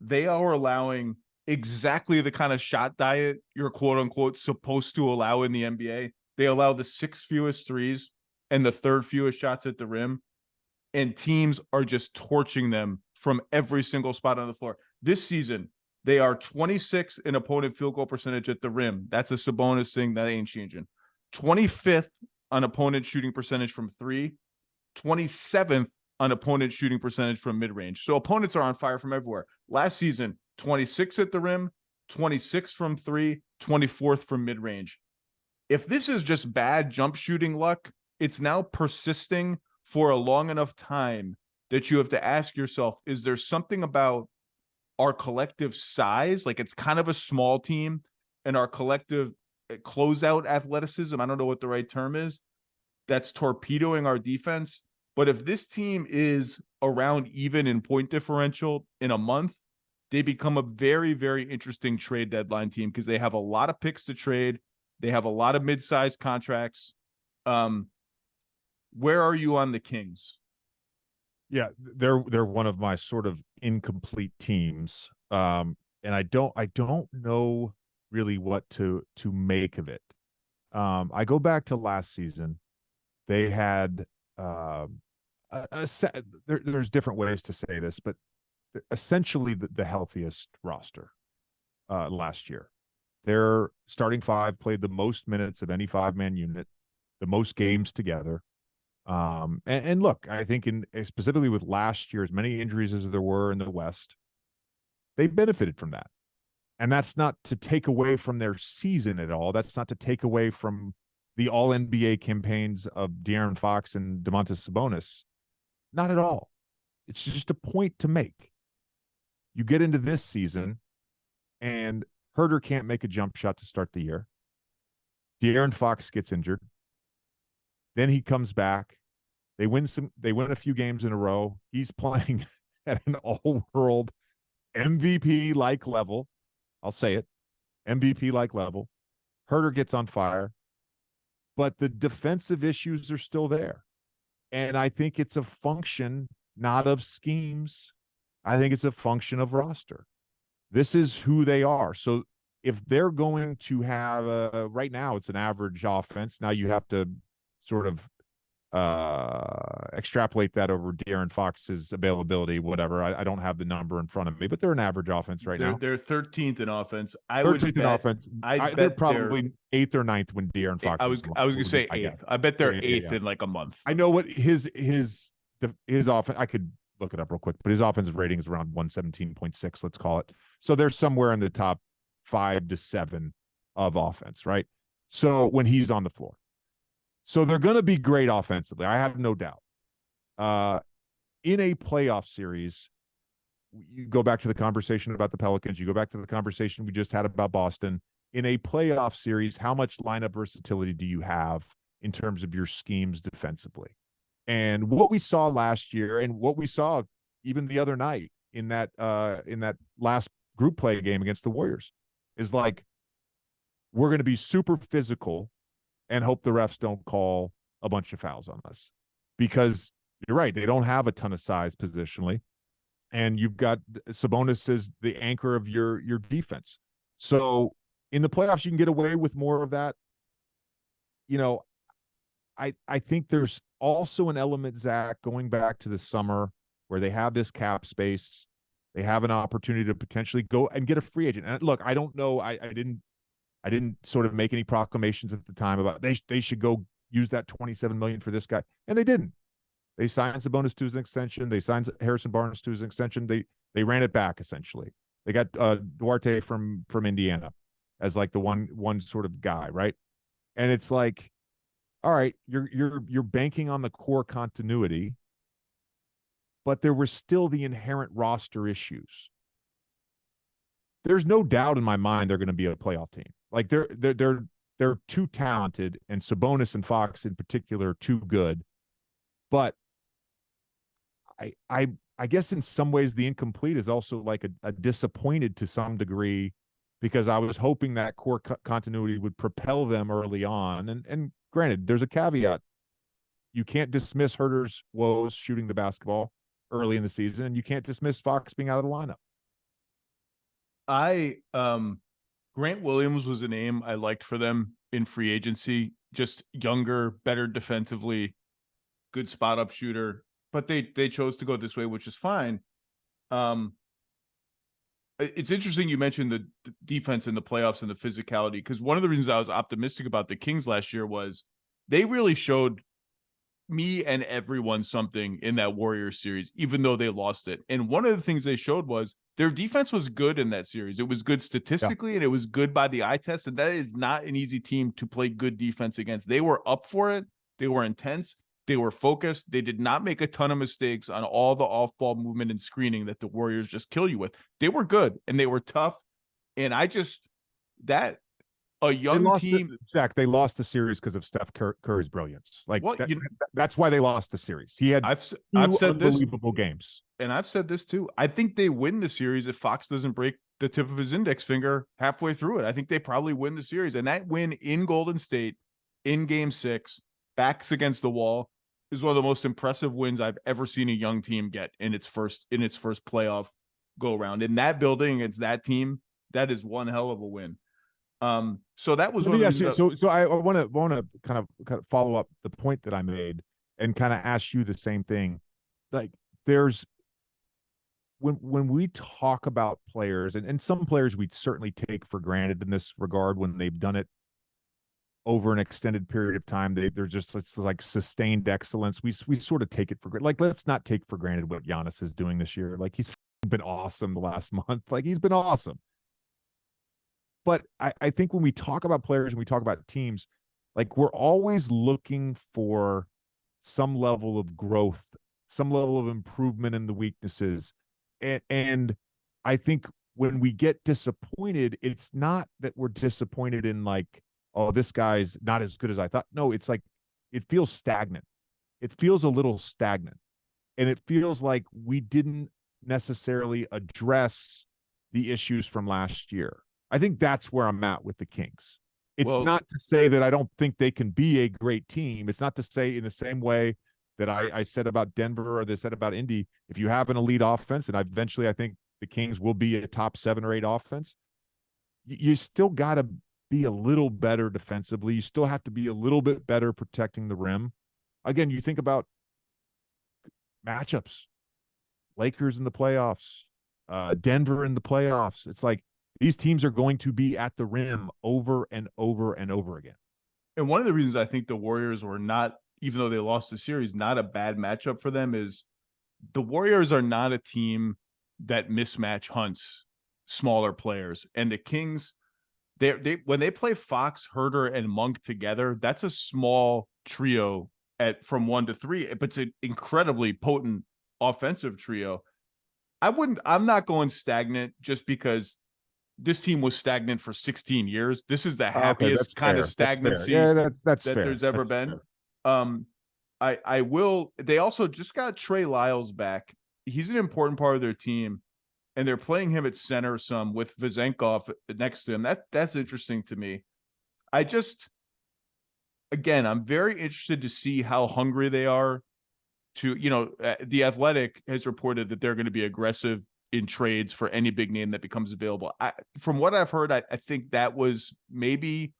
[SPEAKER 1] they are allowing exactly the kind of shot diet you're quote unquote supposed to allow in the NBA. They allow the 6th fewest threes and the 3rd fewest shots at the rim, and teams are just torching them from every single spot on the floor. This season, they are 26th in opponent field goal percentage at the rim. That's a Sabonis thing that ain't changing. 25th on opponent shooting percentage from 3, 27th on opponent shooting percentage from mid-range. So opponents are on fire from everywhere. Last season, 26 at the rim, 26 from 3, 24th from mid-range. If this is just bad jump shooting luck, it's now persisting for a long enough time that you have to ask yourself, is there something about our collective size? Like, it's kind of a small team, and our collective closeout athleticism, I don't know what the right term is, that's torpedoing our defense. But if this team is around even in point differential in a month, they become a very, very interesting trade deadline team because they have a lot of picks to trade. They have a lot of mid-sized contracts. Where are you on the Kings?
[SPEAKER 2] Yeah, they're one of my sort of incomplete teams. And I don't know really what to make of it. I go back to last season. They had there's different ways to say this, but essentially the healthiest roster last year. Their starting five played the most minutes of any five-man unit, the most games together. And look, I think specifically with last year, as many injuries as there were in the West, they benefited from that. And that's not to take away from their season at all. That's not to take away from the all NBA campaigns of De'Aaron Fox and Domantas Sabonis. Not at all. It's just a point to make. You get into this season and Herter can't make a jump shot to start the year. De'Aaron Fox gets injured. Then he comes back. They win a few games in a row. He's playing at an all-world MVP-like level. I'll say it. MVP-like level. Herter gets on fire. But the defensive issues are still there. And I think it's a function not of schemes. I think it's a function of roster. This is who they are. So if they're going to have right now, it's an average offense. Now you have to sort of extrapolate that over De'Aaron Fox's availability, whatever. I don't have the number in front of me, but they're an average offense right now.
[SPEAKER 1] They're 13th in offense.
[SPEAKER 2] 13th in offense. They're probably 8th or 9th when De'Aaron Fox.
[SPEAKER 1] I was going to say 8th. I bet they're 8th in like a month.
[SPEAKER 2] I know what his offense. I could look it up real quick, but his offensive rating is around 117.6. Let's call it. So they're somewhere in the top 5 to 7 of offense, right? So when he's on the floor. So they're going to be great offensively. I have no doubt. In a playoff series, you go back to the conversation about the Pelicans. You go back to the conversation we just had about Boston. In a playoff series, how much lineup versatility do you have in terms of your schemes defensively? And what we saw last year and what we saw even the other night in that last group play game against the Warriors is like, we're going to be super physical and hope the refs don't call a bunch of fouls on us, because you're right. They don't have a ton of size positionally, and you've got Sabonis as the anchor of your defense. So in the playoffs, you can get away with more of that. You know, I think there's also an element, Zach, going back to the summer where they have this cap space. They have an opportunity to potentially go and get a free agent. And look, I don't know. I didn't sort of make any proclamations at the time about they should go use that $27 million for this guy. And they didn't. They signed Sabonis to his extension. They signed Harrison Barnes to his extension. They ran it back essentially. They got Duarte from Indiana as like the one sort of guy, right? And it's like, all right, you're banking on the core continuity, but there were still the inherent roster issues. There's no doubt in my mind they're going to be a playoff team. Like they're too talented, and Sabonis and Fox in particular are too good. But I guess in some ways the incomplete is also like a disappointed to some degree, because I was hoping that core continuity would propel them early on. And granted, there's a caveat. You can't dismiss Herter's woes shooting the basketball early in the season, and you can't dismiss Fox being out of the lineup.
[SPEAKER 1] Grant Williams was a name I liked for them in free agency. Just younger, better defensively, good spot up shooter. But they chose to go this way, which is fine. It's interesting you mentioned the defense in the playoffs and the physicality, because one of the reasons I was optimistic about the Kings last year was they really showed me and everyone something in that Warriors series, even though they lost it. And one of the things they showed was Their defense was good in that series. It was good statistically, and it was good by the eye test. And that is not an easy team to play good defense against. They were up for it. They were intense. They were focused. They did not make a ton of mistakes on all the off-ball movement and screening that the Warriors just kill you with. They were good, and they were tough. And a young team.
[SPEAKER 2] Zach, they lost the series because of Steph Curry's brilliance. Like that's why they lost the series. He had
[SPEAKER 1] I've said
[SPEAKER 2] unbelievable games.
[SPEAKER 1] And I've said this too. I think they win the series if Fox doesn't break the tip of his index finger halfway through it. I think they probably win the series. And that win in Golden State in Game 6, backs against the wall, is one of the most impressive wins I've ever seen a young team get in its first playoff go around. In that building against that team, that is one hell of a win. So that was one of the
[SPEAKER 2] so I want to kind of follow up the point that I made and kind of ask you the same thing. Like there's when we talk about players, and some players we certainly take for granted in this regard when they've done it over an extended period of time, they're just, it's like sustained excellence. We sort of take it for granted. Like, let's not take for granted what Giannis is doing this year. Like, he's been awesome the last month. Like, he's been awesome. But I think when we talk about players and we talk about teams, like, we're always looking for some level of growth, some level of improvement in the weaknesses. And I think when we get disappointed, it's not that we're disappointed in like, oh, this guy's not as good as I thought. No, it's like, it feels stagnant. It feels a little stagnant. And it feels like we didn't necessarily address the issues from last year. I think that's where I'm at with the Kings. It's not to say that I don't think they can be a great team. It's not to say in the same way that I said about Denver or they said about Indy, if you have an elite offense, and eventually I think the Kings will be a top 7 or 8 offense, you still got to be a little better defensively. You still have to be a little bit better protecting the rim. Again, you think about matchups, Lakers in the playoffs, Denver in the playoffs. It's like these teams are going to be at the rim over and over and over again.
[SPEAKER 1] And one of the reasons I think the Warriors were not, even though they lost the series, not a bad matchup for them is the Warriors are not a team that mismatch hunts smaller players. And the Kings, they when they play Fox, Herter, and Monk together, that's a small trio from 1 to 3, but it's an incredibly potent offensive trio. I'm not going stagnant just because this team was stagnant for 16 years. This is the happiest kind of stagnancy
[SPEAKER 2] that
[SPEAKER 1] there's ever been. I will. They also just got Trey Lyles back. He's an important part of their team, and they're playing him at center some with Vezenkov next to him. That's interesting to me. I'm very interested to see how hungry they are to, The Athletic has reported that they're going to be aggressive in trades for any big name that becomes available. From what I've heard, I think that was maybe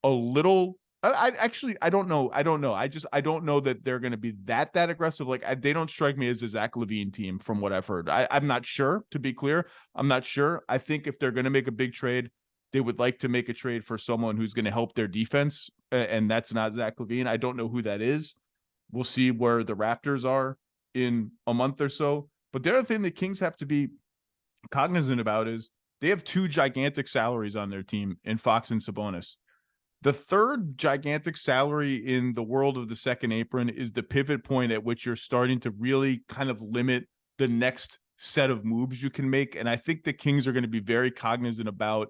[SPEAKER 1] a little. I don't know. I don't know that they're going to be that aggressive. Like they don't strike me as a Zach LaVine team from what I've heard. I'm not sure, to be clear. I'm not sure. I think if they're going to make a big trade, they would like to make a trade for someone who's going to help their defense. And that's not Zach LaVine. I don't know who that is. We'll see where the Raptors are in a month or so. But the other thing the Kings have to be cognizant about is they have 2 gigantic salaries on their team in Fox and Sabonis. The third gigantic salary in the world of the second apron is the pivot point at which you're starting to really kind of limit the next set of moves you can make. And I think the Kings are going to be very cognizant about,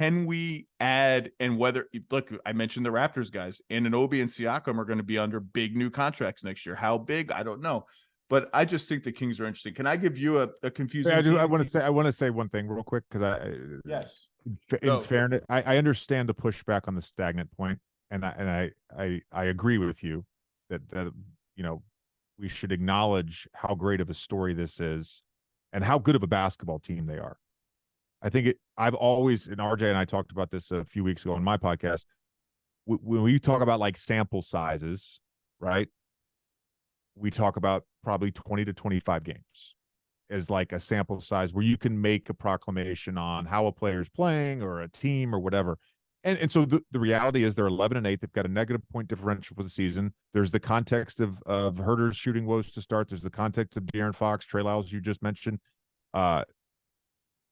[SPEAKER 1] can we add, and whether, look, I mentioned the Raptors guys, Anunoby and Siakam are going to be under big new contracts next year. How big? I don't know. But I just think the Kings are interesting. Can I give you a confusing?
[SPEAKER 2] I want to say one thing real quick because
[SPEAKER 1] yes.
[SPEAKER 2] In fairness, I understand the pushback on the stagnant point, and I agree with you that we should acknowledge how great of a story this is, and how good of a basketball team they are. I think I've always, and RJ and I talked about this a few weeks ago on my podcast. When we talk about like sample sizes, right? We talk about probably 20 to 25 games as like a sample size where you can make a proclamation on how a player is playing or a team or whatever. And so the reality is they're 11-8. They've got a negative point differential for the season. There's the context of Herter's shooting woes to start. There's the context of De'Aaron Fox, Trey Lyles, you just mentioned. Uh,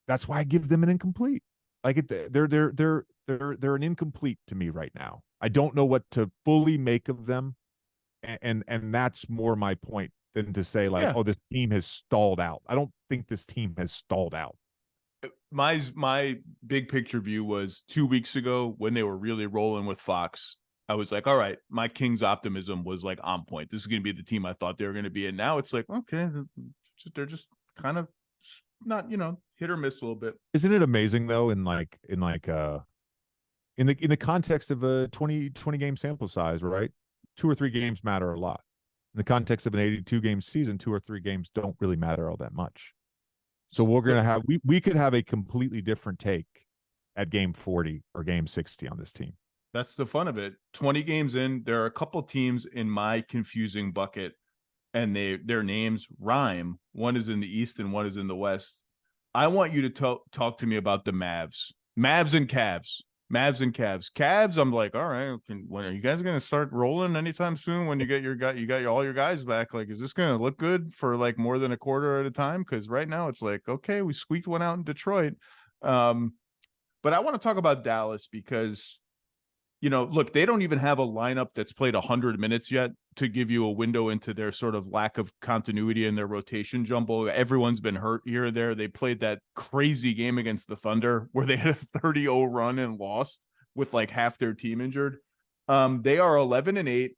[SPEAKER 2] that's why I give them an incomplete. Like they're an incomplete to me right now. I don't know what to fully make of them, and that's more my point than to say like,
[SPEAKER 1] Yeah.
[SPEAKER 2] oh, this team has stalled out. I don't think this team has stalled out.
[SPEAKER 1] My big picture view was 2 weeks ago when they were really rolling with Fox. I was like, all right, my Kings optimism was like on point. This is going to be the team I thought they were going to be. And now it's like, okay, they're just kind of not, hit or miss a little bit.
[SPEAKER 2] Isn't it amazing though? In the context of a 20 game sample size, right? 2 or 3 games matter a lot. In the context of an 82 game season, 2 or 3 games don't really matter all that much. So we're going to have, we could have a completely different take at game 40 or game 60 on this team.
[SPEAKER 1] That's the fun of it. 20 games in, there are a couple teams in my confusing bucket, and their names rhyme. One is in the East and one is in the West. I want you to talk to me about the Mavs. Mavs and Cavs. Mavs and Cavs. Cavs, I'm like, all right, when are you guys going to start rolling anytime soon when you get all your guys back? Like, is this going to look good for like more than a quarter at a time? Because right now it's like, okay, we squeaked one out in Detroit. But I want to talk about Dallas because, look, they don't even have a lineup that's played 100 minutes yet to give you a window into their sort of lack of continuity in their rotation jumble. Everyone's been hurt here and there. They played that crazy game against the Thunder where they had a 30-0 run and lost with like half their team injured. They are 11-8.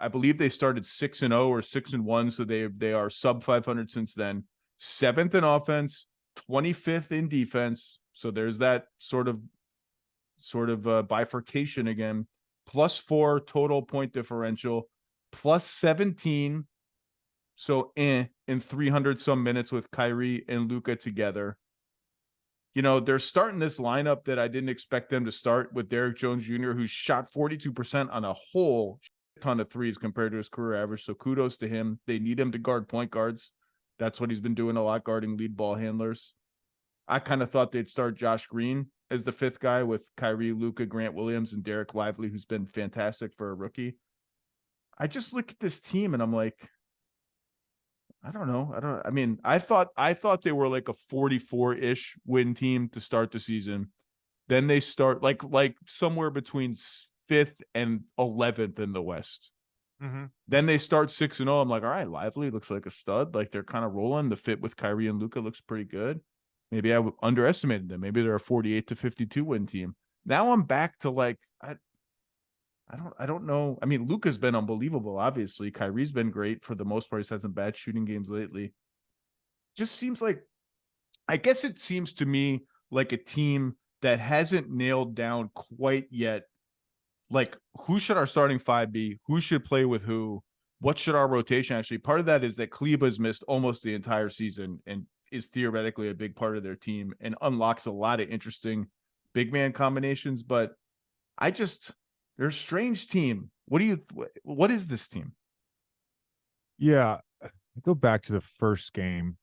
[SPEAKER 1] I believe they started 6-0 or 6-1, so they are sub 500 since then. 7th in offense, 25th in defense. So there's that sort of bifurcation again. +4 total point differential, +17. So in 300 some minutes with Kyrie and Luka together. They're starting this lineup that I didn't expect them to start with Derrick Jones Jr., who shot 42% on a whole ton of threes compared to his career average. So kudos to him. They need him to guard point guards. That's what he's been doing a lot, guarding lead ball handlers. I kind of thought they'd start Josh Green as the 5th guy with Kyrie, Luka, Grant Williams, and Derek Lively, who's been fantastic for a rookie. I just look at this team and I'm like, I don't know. I thought they were like a 44-ish win team to start the season. Then they start like somewhere between 5th and 11th in the West.
[SPEAKER 2] Mm-hmm.
[SPEAKER 1] Then they start 6-0. I'm like, all right, Lively looks like a stud. Like they're kind of rolling. The fit with Kyrie and Luka looks pretty good. Maybe I underestimated them. Maybe they're a 48-52 win team. Now I'm back to like, I don't know. I mean, Luka's been unbelievable, obviously. Kyrie's been great for the most part. He's had some bad shooting games lately. Just seems like, I guess it seems to me like a team that hasn't nailed down quite yet. Like, who should our starting 5 be? Who should play with who? What should our rotation actually? Part of that is that Kleba's missed almost the entire season and is theoretically a big part of their team and unlocks a lot of interesting big man combinations. But they're a strange team. What is this team?
[SPEAKER 2] Yeah. I go back to the first game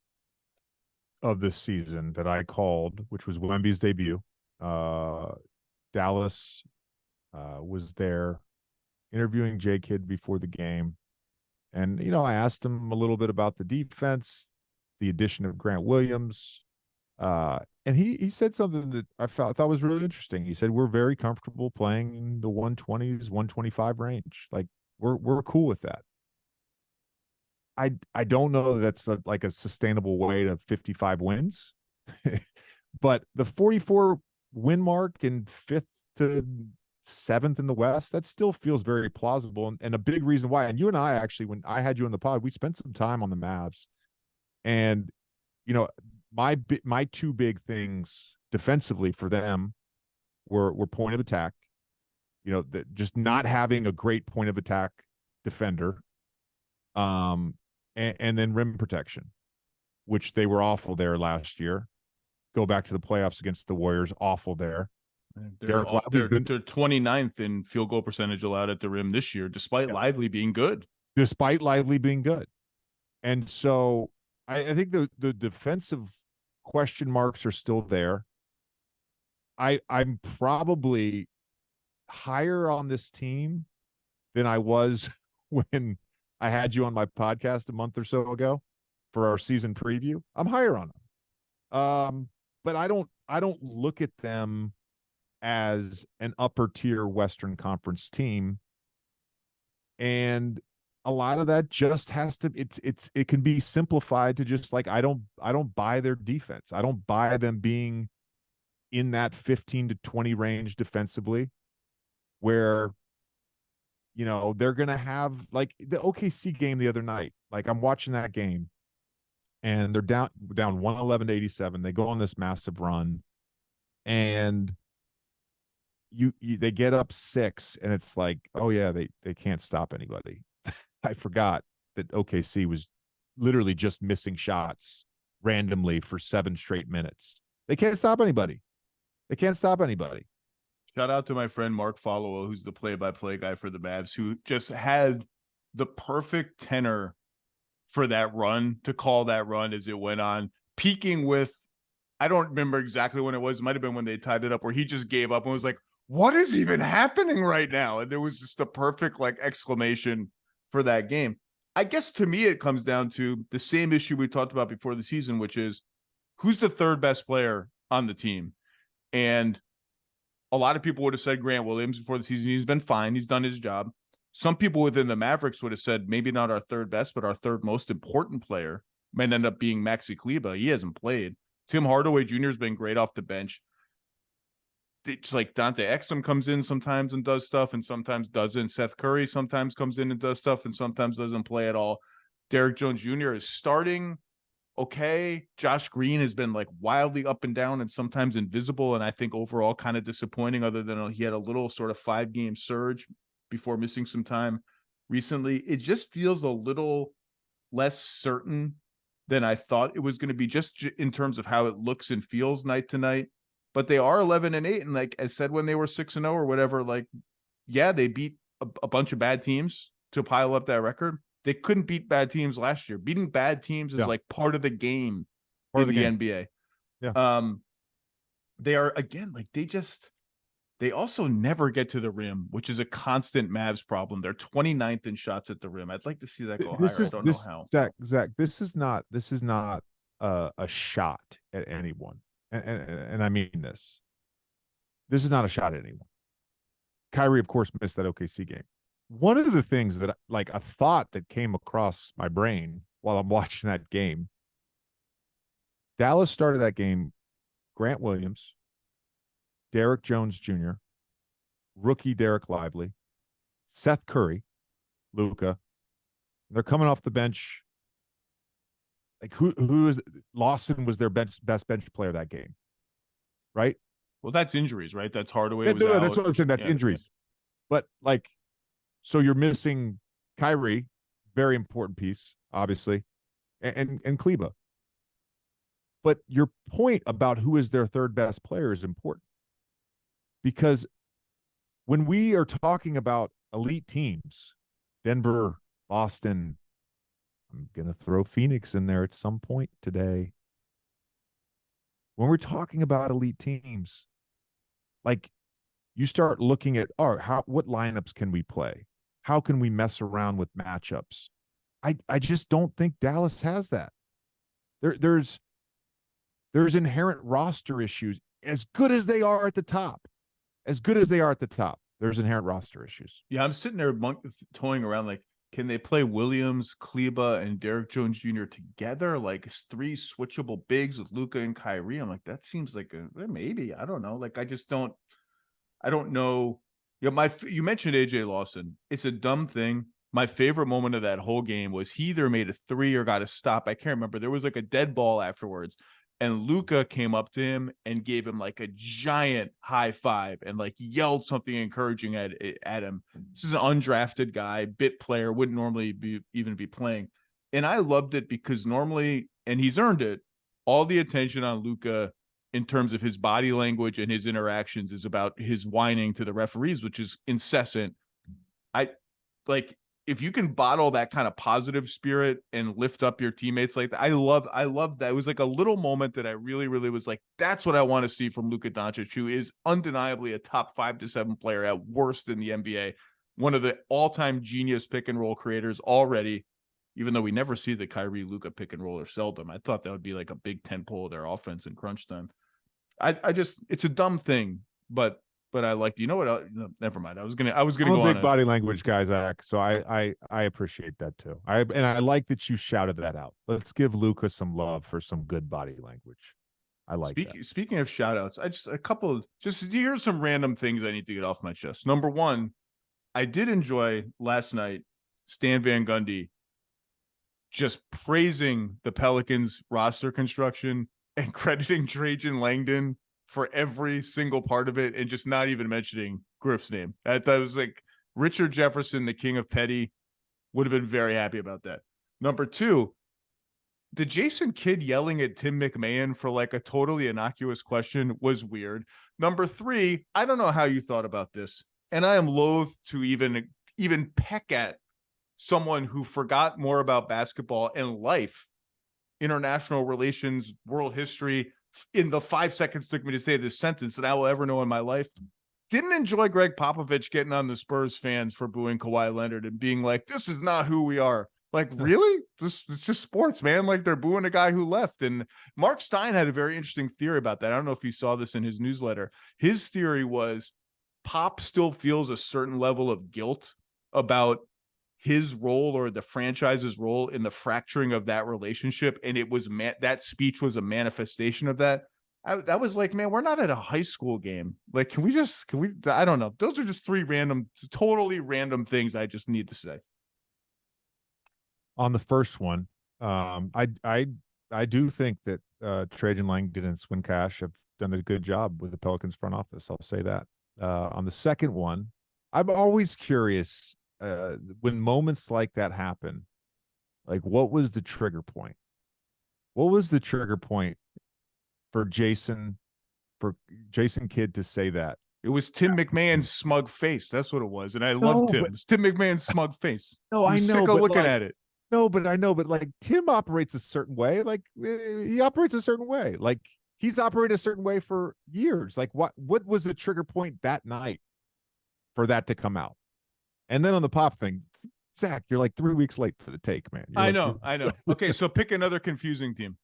[SPEAKER 2] of this season that I called, which was Wemby's debut. Dallas was there interviewing J Kidd before the game. And, I asked him a little bit about the defense, the addition of Grant Williams. And he said something that I thought was really interesting. He said, we're very comfortable playing in the 120s, 125 range. Like we're cool with that. I don't know that that's like a sustainable way to 55 wins, but the 44 win mark and 5th to 7th in the West, that still feels very plausible. And a big reason why, and you and I actually, when I had you on the pod, we spent some time on the Mavs, and, my 2 big things defensively for them were point of attack, just not having a great point of attack defender, and then rim protection, which they were awful there last year. Go back to the playoffs against the Warriors, awful there.
[SPEAKER 1] They're 29th in field goal percentage allowed at the rim this year, despite Lively being good.
[SPEAKER 2] And so I think the defensive question marks are still there. I'm probably higher on this team than I was when I had you on my podcast a month or so ago for our season preview. I'm higher on them. But I don't look at them as an upper tier Western Conference team. And a lot of that just has to it can be simplified to just like I don't buy their defense. I don't buy them being in that 15 to 20 range defensively, where they're gonna have like the OKC game the other night. Like I'm watching that game and they're down 111 to 87. They go on this massive run and they get up 6 and it's like, oh yeah, they can't stop anybody. I forgot that OKC was literally just missing shots randomly for 7 straight minutes. They can't stop anybody. They can't stop anybody.
[SPEAKER 1] Shout out to my friend Mark Followill, who's the play-by-play guy for the Mavs, who just had the perfect tenor for that run, to call that run as it went on, peaking with, I don't remember exactly when it was. It might have been when they tied it up, where he just gave up and was like, what is even happening right now? And there was just a perfect like exclamation for that game. I guess to me, it comes down to the same issue we talked about before the season, which is who's the third best player on the team? And a lot of people would have said Grant Williams before the season. He's been fine. He's done his job. Some people within the Mavericks would have said maybe not our third best, but our third most important player might end up being Maxi Kleber. He hasn't played. Tim Hardaway Jr. has been great off the bench. It's like Dante Exum comes in sometimes and does stuff and sometimes doesn't. Seth Curry sometimes comes in and does stuff and sometimes doesn't play at all. Derrick Jones Jr. is starting okay. Josh Green has been like wildly up and down and sometimes invisible, and I think overall kind of disappointing, other than he had a little sort of 5-game surge before missing some time recently. It just feels a little less certain than I thought it was going to be, just in terms of how it looks and feels night to night. But they are 11-8, and like I said, when they were 6-0 or whatever, like, yeah, they beat a bunch of bad teams to pile up that record. They couldn't beat bad teams last year. Beating bad teams is like part of the game in the NBA.
[SPEAKER 2] Yeah.
[SPEAKER 1] They are, again, like they also never get to the rim, which is a constant Mavs problem. They're 29th in shots at the rim. I'd like to see that go higher. I don't know how.
[SPEAKER 2] Zach, this is not a shot at anyone. And I mean this. This is not a shot at anyone. Kyrie, of course, missed that OKC game. One of the things that, like, a thought that came across my brain while I'm watching that game, Dallas started that game, Grant Williams, Derrick Jones Jr., rookie Derek Lively, Seth Curry, Luka. They're coming off the bench. Like, who is Lawson was their best bench player that game, right?
[SPEAKER 1] Well, that's injuries, right? That's Hardaway.
[SPEAKER 2] That's what I'm saying. That's injuries. But like, so you're missing Kyrie, very important piece, obviously, and Kleber. But your point about who is their third best player is important, because when we are talking about elite teams, Denver, Boston, I'm going to throw Phoenix in there at some point today. When we're talking about elite teams, like, you start looking at, what lineups can we play? How can we mess around with matchups? I just don't think Dallas has that. There's inherent roster issues. As good as they are at the top, there's inherent roster issues.
[SPEAKER 1] Yeah, I'm sitting there toying around like, can they play Williams, Kleber, and Derrick Jones Jr. together? Like 3 switchable bigs with Luka and Kyrie. I'm like, that seems like maybe. I don't know. Like, I don't know. You mentioned AJ Lawson. It's a dumb thing. My favorite moment of that whole game was he either made a 3 or got a stop. I can't remember. There was like a dead ball afterwards, and Luka came up to him and gave him like a giant high five and like yelled something encouraging at him. This is an undrafted guy, bit player, wouldn't normally even be playing. And I loved it because normally, and he's earned it, all the attention on Luka in terms of his body language and his interactions is about his whining to the referees, which is incessant. If you can bottle that kind of positive spirit and lift up your teammates like that, I love that. It was like a little moment that I really, really was like, that's what I want to see from Luka Doncic, who is undeniably a top 5 to 7 player at worst in the NBA, one of the all-time genius pick and roll creators already. even though we never see the Kyrie Luka pick and roll or seldom. I thought that would be like a big tentpole of their offense in crunch time. I just, it's a dumb thing, but I like, you know what? No, never mind. I was gonna
[SPEAKER 2] I'm a
[SPEAKER 1] go on
[SPEAKER 2] big body language guy, Zach. So I appreciate that too. I like that you shouted that out. Let's give Luka some love for some good body language. I like that.
[SPEAKER 1] Speaking of shout outs, here's some random things I need to get off my chest. Number one, I did enjoy last night Stan Van Gundy just praising the Pelicans roster construction and crediting Trajan Langdon for every single part of it and just not even mentioning Griff's name. I thought it was like Richard Jefferson, the king of petty, would have been very happy about that. Number two, the Jason Kidd yelling at Tim McMahon for like a totally innocuous question was weird. Number three, I don't know how you thought about this, and I am loath to even peck at someone who forgot more about basketball and life, international relations, world history in the 5 seconds took me to say this sentence that I will ever know in my life. Didn't enjoy Greg Popovich getting on the Spurs fans for booing Kawhi Leonard and being like, this is not who we are. Like, really? It's just sports, man. Like, they're booing a guy who left. And Mark Stein had a very interesting theory about that. I don't know if you saw this in his newsletter. His theory was Pop still feels a certain level of guilt about his role or the franchise's role in the fracturing of that relationship. And it was that speech was a manifestation of that. I was like, man, we're not at a high school game. Like, can we, I don't know. Those are just three totally random things I just need to say.
[SPEAKER 2] On the first one, I do think that Trajan Langdon and Swin Cash have done a good job with the Pelicans front office. I'll say that. On the second one, I'm always curious when moments like that happen, like what was the trigger point? What was the trigger point for Jason Kidd to say that?
[SPEAKER 1] It was Tim McMahon's smug face. That's what it was. And I loved Tim. It was Tim McMahon's smug face.
[SPEAKER 2] No, I know.
[SPEAKER 1] Sick of looking at it.
[SPEAKER 2] No, but I know, but like Tim operates a certain way. Like he operates a certain way. Like he's operated a certain way for years. Like what was the trigger point that night for that to come out? And then on the Pop thing, Zach, you're like 3 weeks late for the take, man.
[SPEAKER 1] I know. Okay, so pick another confusing team.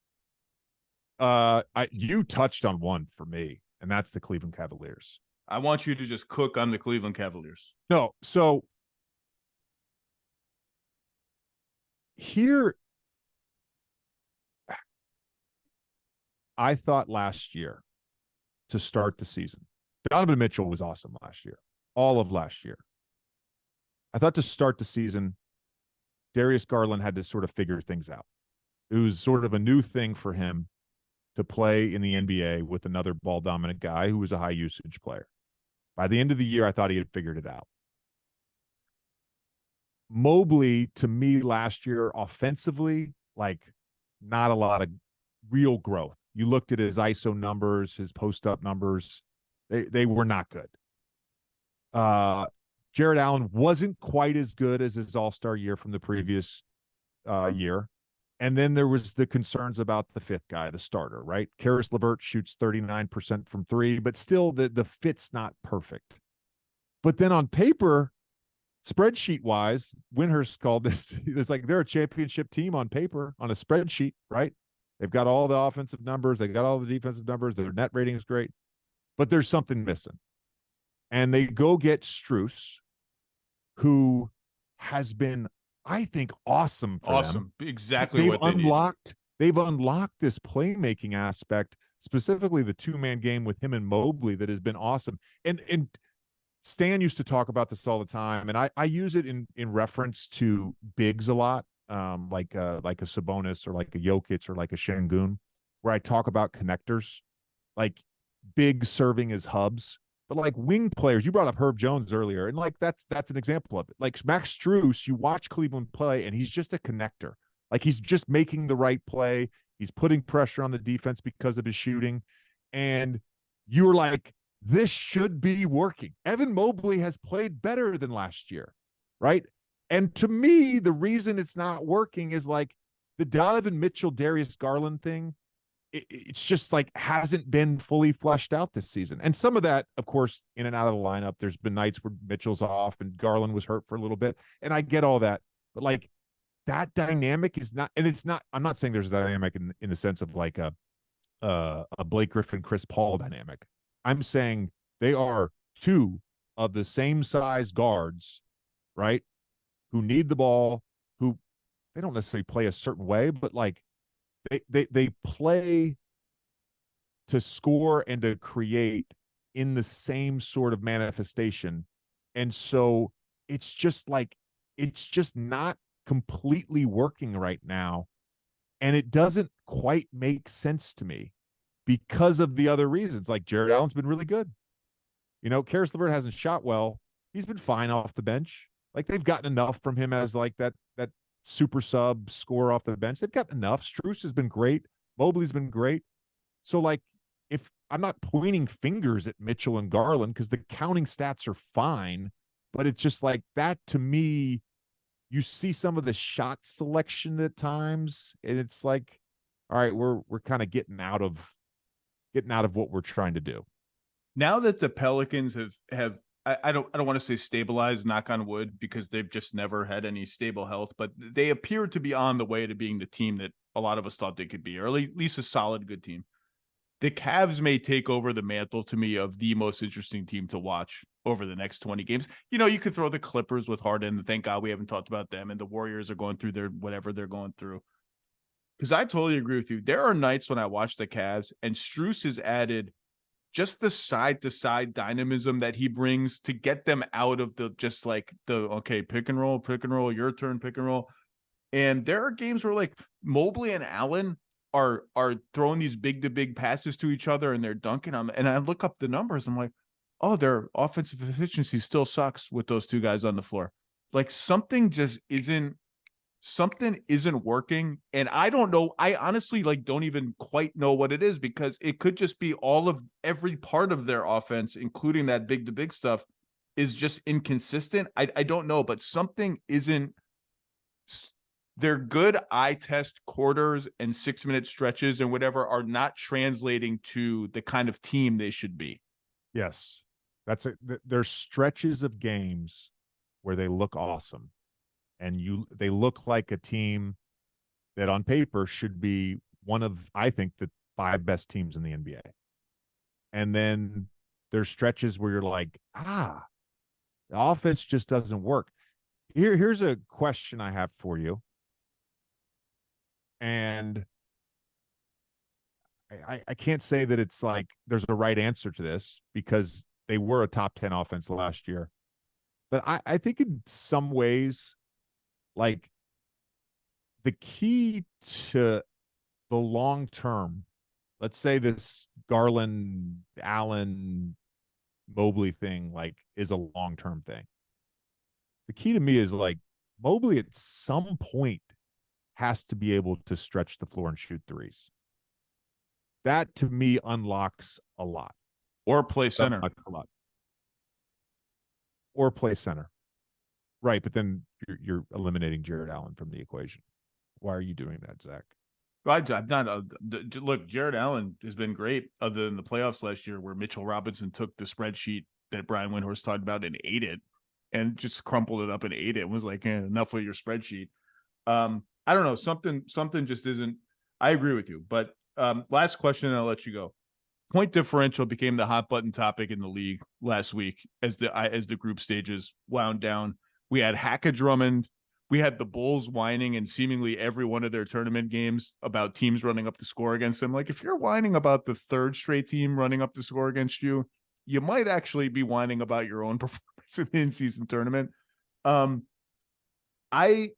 [SPEAKER 2] You touched on one for me, and that's the Cleveland Cavaliers.
[SPEAKER 1] I want you to just cook on the Cleveland Cavaliers.
[SPEAKER 2] No, so here, I thought last year to start the season, Donovan Mitchell was awesome last year, all of last year. I thought to start the season, Darius Garland had to sort of figure things out. It was sort of a new thing for him to play in the NBA with another ball dominant guy who was a high usage player. By the end of the year, I thought he had figured it out. Mobley, to me, last year, offensively, like not a lot of real growth. You looked at his ISO numbers, his post-up numbers. They were not good. Jared Allen wasn't quite as good as his all-star year from the previous year. And then there was the concerns about the fifth guy, the starter, right? Karis LeVert shoots 39% from three, but still the fit's not perfect. But then on paper, spreadsheet-wise, Windhurst called this, it's like they're a championship team on paper, on a spreadsheet, right? They've got all the offensive numbers. They got all the defensive numbers. Their net rating is great. But there's something missing. And they go get Strus, who has been, I think, awesome for them.
[SPEAKER 1] Exactly what they
[SPEAKER 2] unlocked. They've unlocked this playmaking aspect, specifically the two-man game with him and Mobley, that has been awesome. And Stan used to talk about this all the time, and I use it in reference to bigs a lot, like a Sabonis or like a Jokic or like a Şengün, where I talk about connectors, like bigs serving as hubs. But like wing players, you brought up Herb Jones earlier, and like that's an example of it. Like Max Strus, you watch Cleveland play, and he's just a connector. Like he's just making the right play. He's putting pressure on the defense because of his shooting, and you're like, this should be working. Evan Mobley has played better than last year, right? And to me, the reason it's not working is like the Donovan Mitchell, Darius Garland thing. It's just like hasn't been fully fleshed out this season. And some of that, of course, in and out of the lineup, there's been nights where Mitchell's off and Garland was hurt for a little bit. And I get all that. But like that dynamic is not, and it's not, I'm not saying there's a dynamic in the sense of like a Blake Griffin, Chris Paul dynamic. I'm saying they are two of the same size guards, right? Who need the ball, who they don't necessarily play a certain way, but like they play to score and to create in the same sort of manifestation. And so it's just like, it's just not completely working right now. And it doesn't quite make sense to me because of the other reasons. Like Jared Allen's been really good. You know, Karis LeVert hasn't shot well. He's been fine off the bench. Like they've gotten enough from him as like that super sub score off the bench. They've got enough. Strus has been great. Mobley's been great. So like, if I'm not pointing fingers at Mitchell and Garland because the counting stats are fine, but it's just like that to me, you see some of the shot selection at times, and it's like, all right, we're kind of getting out of what we're trying to do.
[SPEAKER 1] Now that the Pelicans have I don't want to say stabilized, knock on wood, because they've just never had any stable health, but they appear to be on the way to being the team that a lot of us thought they could be, or at least a solid, good team. The Cavs may take over the mantle to me of the most interesting team to watch over the next 20 games. You know, you could throw the Clippers with Harden. Thank God we haven't talked about them. And the Warriors are going through their whatever they're going through. Because I totally agree with you. There are nights when I watch the Cavs and Strus has added just the side to side dynamism that he brings to get them out of the just like the, okay, pick and roll, your turn, pick and roll. And there are games where like Mobley and Allen are throwing these big to big passes to each other and they're dunking them. And I look up the numbers. I'm like, oh, their offensive efficiency still sucks with those two guys on the floor. Like something isn't working. And I don't know. I honestly like don't even quite know what it is, because it could just be every part of their offense, including that big to big stuff, is just inconsistent. I don't know, but something isn't. Their good eye test quarters and 6-minute stretches and whatever are not translating to the kind of team they should be.
[SPEAKER 2] Yes. There's stretches of games where they look awesome, and they look like a team that on paper should be one of, I think, the 5 best teams in the NBA. And then there's stretches where you're like, the offense just doesn't work. Here's a question I have for you. And I can't say that it's like there's a right answer to this, because they were a top 10 offense last year. But I think in some ways, like the key to the long term, let's say this Garland, Allen, Mobley thing, like, is a long-term thing. The key to me is like Mobley at some point has to be able to stretch the floor and shoot threes. That to me unlocks a lot.
[SPEAKER 1] Or play center.
[SPEAKER 2] Unlocks a lot. Or play center. Right, but then you're eliminating Jared Allen from the equation. Why are you doing that, Zach?
[SPEAKER 1] I'm not. Look, Jared Allen has been great, other than the playoffs last year, where Mitchell Robinson took the spreadsheet that Brian Windhorst talked about and ate it, and just crumpled it up and ate it, and was like, enough of your spreadsheet. I don't know. Something just isn't. I agree with you, but last question, and I'll let you go. Point differential became the hot button topic in the league last week as the group stages wound down. We had Drummond. We had the Bulls whining in seemingly every one of their tournament games about teams running up the score against them. Like, if you're whining about the third straight team running up the score against you, you might actually be whining about your own performance in the in-season tournament. I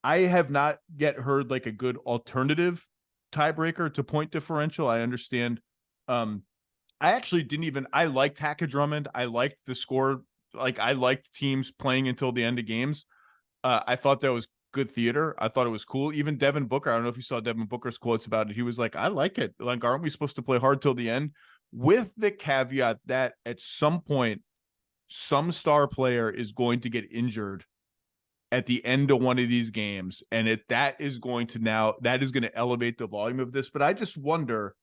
[SPEAKER 1] have not yet heard like a good alternative tiebreaker to point differential. I understand. I actually I liked Drummond. I liked the score. Like, I liked teams playing until the end of games. I thought that was good theater. I thought it was cool. Even Devin Booker, I don't know if you saw Devin Booker's quotes about it. He was like, I like it. Like, aren't we supposed to play hard till the end? With the caveat that at some point, some star player is going to get injured at the end of one of these games. And that is going to elevate the volume of this. But I just wonder,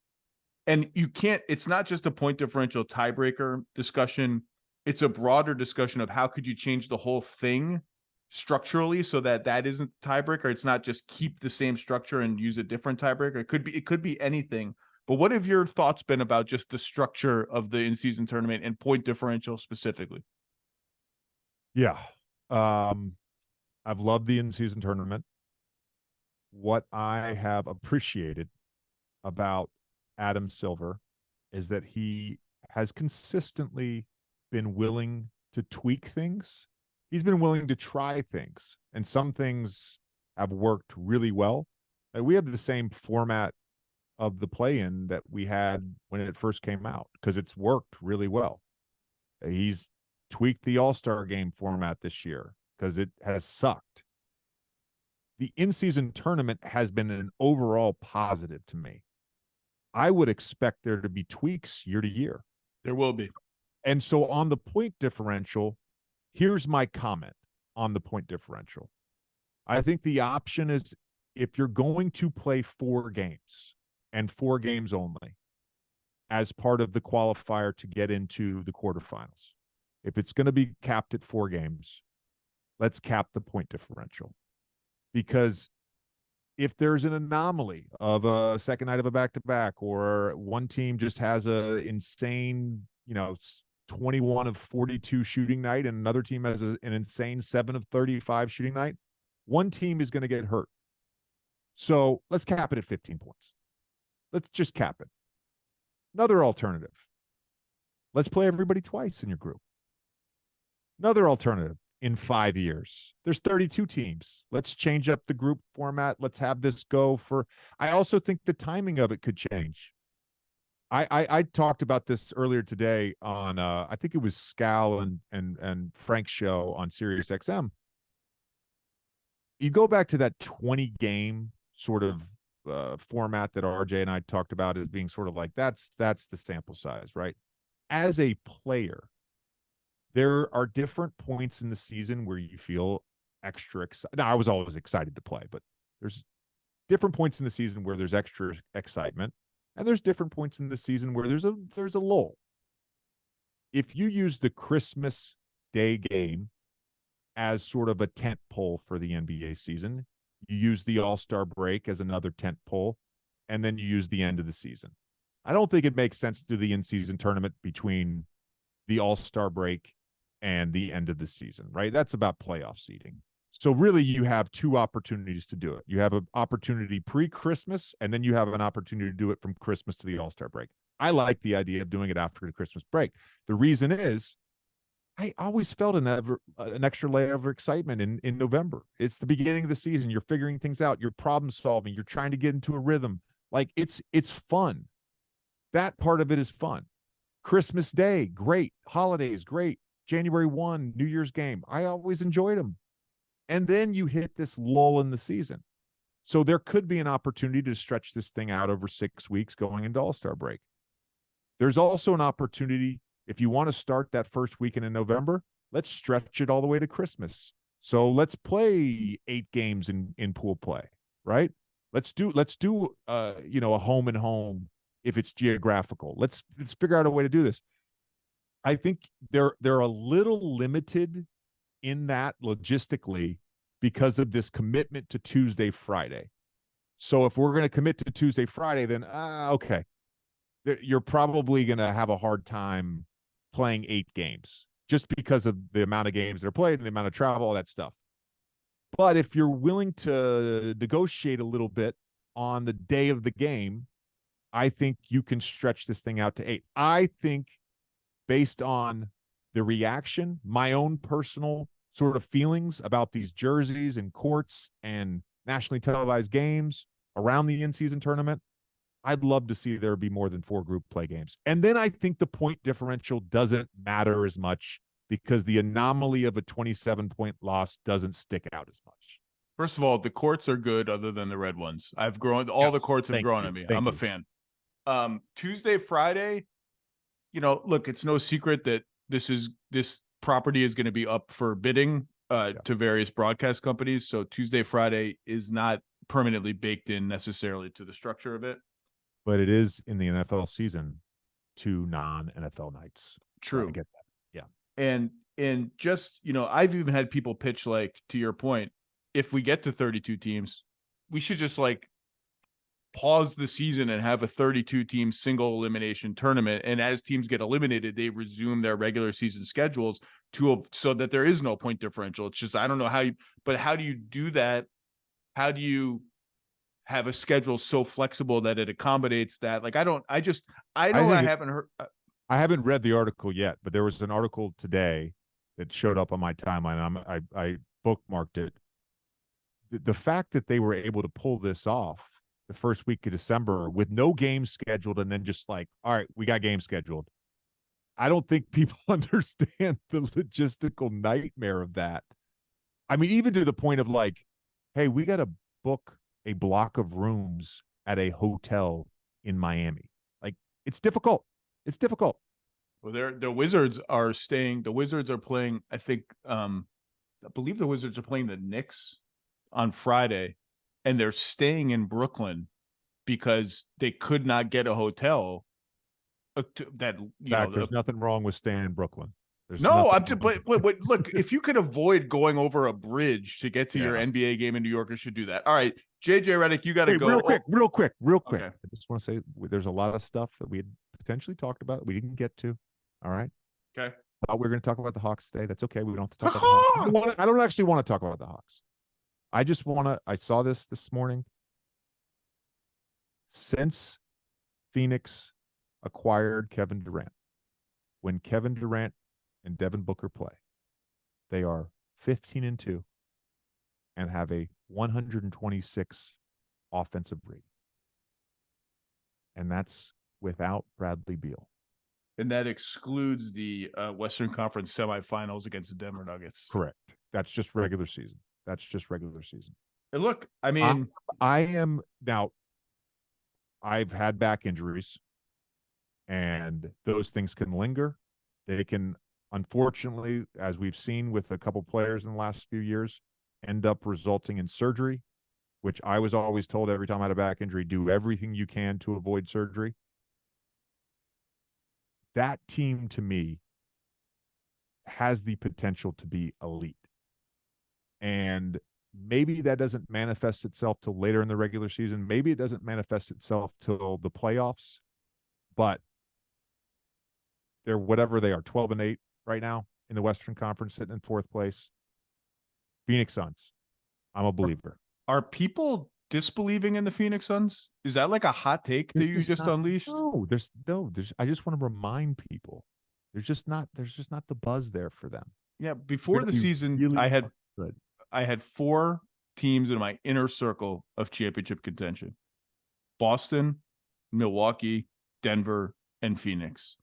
[SPEAKER 1] and it's not just a point differential tiebreaker discussion. It's a broader discussion of how could you change the whole thing structurally so that that isn't the tiebreaker? It's not just keep the same structure and use a different tiebreaker. It could be anything. But what have your thoughts been about just the structure of the in-season tournament and point differential specifically?
[SPEAKER 2] Yeah. I've loved the in-season tournament. What I have appreciated about Adam Silver is that he has consistently been willing to tweak things. He's been willing to try things, and some things have worked really well. We have the same format of the play-in that we had when it first came out because it's worked really well. He's tweaked the All-Star game format this year because it has sucked. The in-season tournament has been an overall positive to me. I would expect there to be tweaks year to year.
[SPEAKER 1] There will be.
[SPEAKER 2] And so on the point differential, here's my comment on the point differential. I think the option is if you're going to play 4 games and 4 games only as part of the qualifier to get into the quarterfinals, if it's going to be capped at 4 games, let's cap the point differential. Because if there's an anomaly of a second night of a back-to-back, or one team just has a insane, 21 of 42 shooting night and another team has an insane 7 of 35 shooting night, one team is going to get hurt. So let's cap it at 15 points. Let's just cap it. Another alternative. Let's play everybody twice in your group. Another alternative. In 5 years, there's 32 teams. Let's change up the group format. Let's have this go for. I also think the timing of it could change. I talked about this earlier today on I think it was Scal and Frank's show on Sirius XM. You go back to that 20 game sort of format that RJ and I talked about as being sort of like that's the sample size, right? As a player, there are different points in the season where you feel extra excited. Now, I was always excited to play, but there's different points in the season where there's extra excitement, and there's different points in the season where there's a lull. If you use the Christmas Day game as sort of a tent pole for the NBA season, you use the All-Star break as another tent pole, and then you use the end of the season. I don't think it makes sense to do the in-season tournament between the All-Star break and the end of the season, right? That's about playoff seeding. So really you have 2 opportunities to do it. You have an opportunity pre-Christmas, and then you have an opportunity to do it from Christmas to the All-Star break. I like the idea of doing it after the Christmas break. The reason is I always felt an extra layer of excitement in November. It's the beginning of the season. You're figuring things out. You're problem solving. You're trying to get into a rhythm. Like it's fun. That part of it is fun. Christmas Day, great. Holidays, great. January 1, New Year's game. I always enjoyed them. And then you hit this lull in the season. So there could be an opportunity to stretch this thing out over 6 weeks going into All-Star break. There's also an opportunity, if you want to start that first weekend in November, let's stretch it all the way to Christmas. So let's play 8 games in pool play, right? Let's do a home and home if it's geographical. Let's figure out a way to do this. I think they're a little limited in that logistically because of this commitment to Tuesday, Friday. So if we're going to commit to Tuesday, Friday, then okay, you're probably going to have a hard time playing 8 games just because of the amount of games that are played and the amount of travel, all that stuff. But if you're willing to negotiate a little bit on the day of the game, I think you can stretch this thing out to 8. I think based on the reaction, my own personal sort of feelings about these jerseys and courts and nationally televised games around the in-season tournament, I'd love to see there be more than 4 group play games. And then I think the point differential doesn't matter as much because the anomaly of a 27-point loss doesn't stick out as much.
[SPEAKER 1] First of all, the courts are good other than the red ones. All the courts have grown on me. I'm a fan. Tuesday, Friday, look, it's no secret that this property is going to be up for bidding to various broadcast companies. So Tuesday, Friday is not permanently baked in necessarily to the structure of it.
[SPEAKER 2] But it is in the NFL season 2 non-NFL nights.
[SPEAKER 1] True.
[SPEAKER 2] I get that. Yeah.
[SPEAKER 1] And And just, I've even had people pitch, like, to your point, if we get to 32 teams, we should just like pause the season and have a 32 team single elimination tournament. And as teams get eliminated, they resume their regular season schedules so that there is no point differential. It's just, I don't know but how do you do that? How do you have a schedule so flexible that it accommodates that? Like, I haven't heard.
[SPEAKER 2] I haven't read the article yet, but there was an article today that showed up on my timeline. And I bookmarked it. The fact that they were able to pull this off the first week of December with no games scheduled, and then just like, all right, we got games scheduled. I don't think people understand the logistical nightmare of that. I mean, even to the point of like, hey, we got to book a block of rooms at a hotel in Miami. Like, it's difficult. It's difficult.
[SPEAKER 1] Well, the Wizards are staying. The Wizards are playing, I think, I believe the Wizards are playing the Knicks on Friday, and they're staying in Brooklyn because they could not get a hotel.
[SPEAKER 2] There's nothing wrong with staying in Brooklyn.
[SPEAKER 1] But look, if you could avoid going over a bridge to get to your NBA game in New York, you should do that. All right, JJ Redick, you got to go
[SPEAKER 2] real quick.
[SPEAKER 1] Okay.
[SPEAKER 2] I just want to say there's a lot of stuff that we had potentially talked about we didn't get to. All right.
[SPEAKER 1] Okay.
[SPEAKER 2] Thought we were going to talk about the Hawks today. That's okay. We don't have to talk about the Hawks. I don't actually want to talk about the Hawks. I saw this morning. Since Phoenix acquired Kevin Durant, when Kevin Durant and Devin Booker play, they are 15-2 and have a 126 offensive rating. And that's without Bradley Beal.
[SPEAKER 1] And that excludes the Western Conference semifinals against the Denver Nuggets.
[SPEAKER 2] Correct. That's just regular season.
[SPEAKER 1] And look, I mean,
[SPEAKER 2] I've had back injuries, and those things can linger. They can, unfortunately, as we've seen with a couple players in the last few years, end up resulting in surgery, which I was always told every time I had a back injury, do everything you can to avoid surgery. That team, to me, has the potential to be elite. And maybe that doesn't manifest itself till later in the regular season. Maybe it doesn't manifest itself till the playoffs. But they're whatever they are, 12-8 right now in the Western Conference, sitting in fourth place. Phoenix Suns. I'm a believer.
[SPEAKER 1] Are people disbelieving in the Phoenix Suns? Is that like a hot take that you just unleashed?
[SPEAKER 2] No, I just want to remind people. There's just not the buzz there for them.
[SPEAKER 1] Yeah, before the season, really I had 4 teams in my inner circle of championship contention: Boston, Milwaukee, Denver, and Phoenix.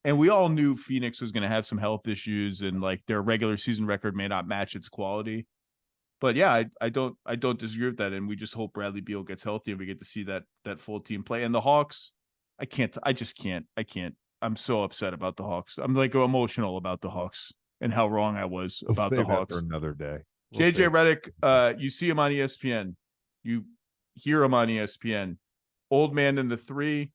[SPEAKER 1] And we all knew Phoenix was going to have some health issues, and like their regular season record may not match its quality. But yeah, I don't disagree with that. And we just hope Bradley Beal gets healthy and we get to see that full team play. And the Hawks, I can't. I'm so upset about the Hawks. I'm like emotional about the Hawks and how wrong I was about the Hawks.
[SPEAKER 2] For another day.
[SPEAKER 1] JJ Redick, you see him on ESPN. You hear him on ESPN. Old man in the 3.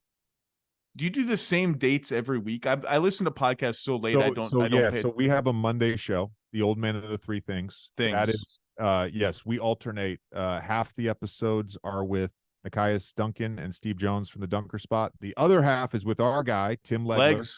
[SPEAKER 1] Do you do the same dates every week? I listen to podcasts so late.
[SPEAKER 2] So we have a Monday show, the Old Man of the Three Things. That is, yes, we alternate. Half the episodes are with Nikias Duncan and Steve Jones from the Dunker Spot. The other half is with our guy, Tim Legler.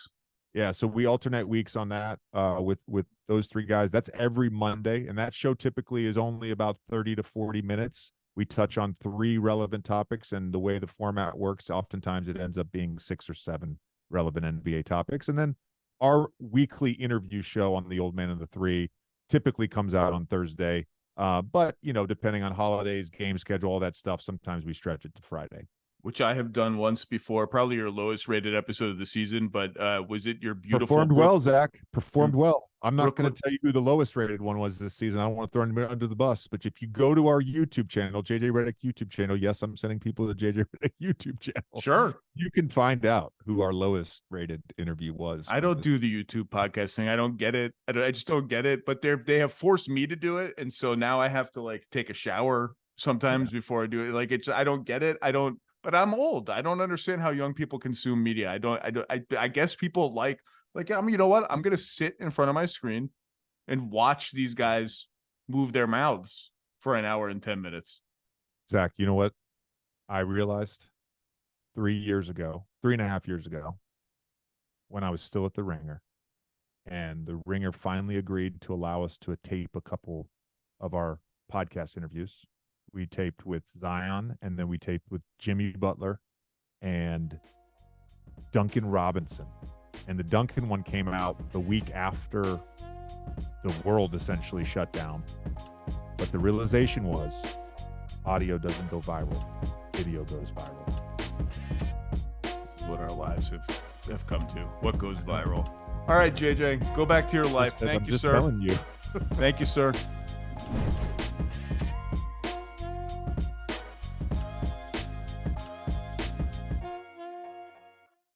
[SPEAKER 2] Yeah, so we alternate weeks on that with those 3 guys. That's every Monday, and that show typically is only about 30 to 40 minutes. We touch on 3 relevant topics, and the way the format works, oftentimes it ends up being 6 or 7 relevant NBA topics. And then our weekly interview show on the Old Man of the 3 typically comes out on Thursday. But, depending on holidays, game schedule, all that stuff, sometimes we stretch it to Friday.
[SPEAKER 1] Which I have done once before, probably your lowest rated episode of the season, but was it your beautiful?
[SPEAKER 2] Performed well, Zach. Performed well. I'm not going to tell you who the lowest rated one was this season. I don't want to throw anybody under the bus, but if you go to our YouTube channel, JJ Redick YouTube channel, yes, I'm sending people to JJ Redick YouTube channel.
[SPEAKER 1] Sure.
[SPEAKER 2] You can find out who our lowest rated interview was.
[SPEAKER 1] I don't do the YouTube podcast thing. I don't get it. I just don't get it, but they have forced me to do it. And so now I have to like take a shower sometimes before I do it. Like I don't get it. But I'm old. I don't understand how young people consume media. I guess people like, you know what? I'm going to sit in front of my screen and watch these guys move their mouths for an hour and 10 minutes.
[SPEAKER 2] Zach, you know what I realized 3.5 years ago, when I was still at the Ringer, and the Ringer finally agreed to allow us to tape a couple of our podcast interviews. We taped with Zion, and then we taped with Jimmy Butler and Duncan Robinson. And the Duncan one came out the week after the world essentially shut down. But the realization was audio doesn't go viral. Video goes viral.
[SPEAKER 1] This is what our lives have come to. What goes viral? All right, JJ, go back to your life. Thank you, sir.
[SPEAKER 2] I'm just telling you.
[SPEAKER 1] Thank you, sir.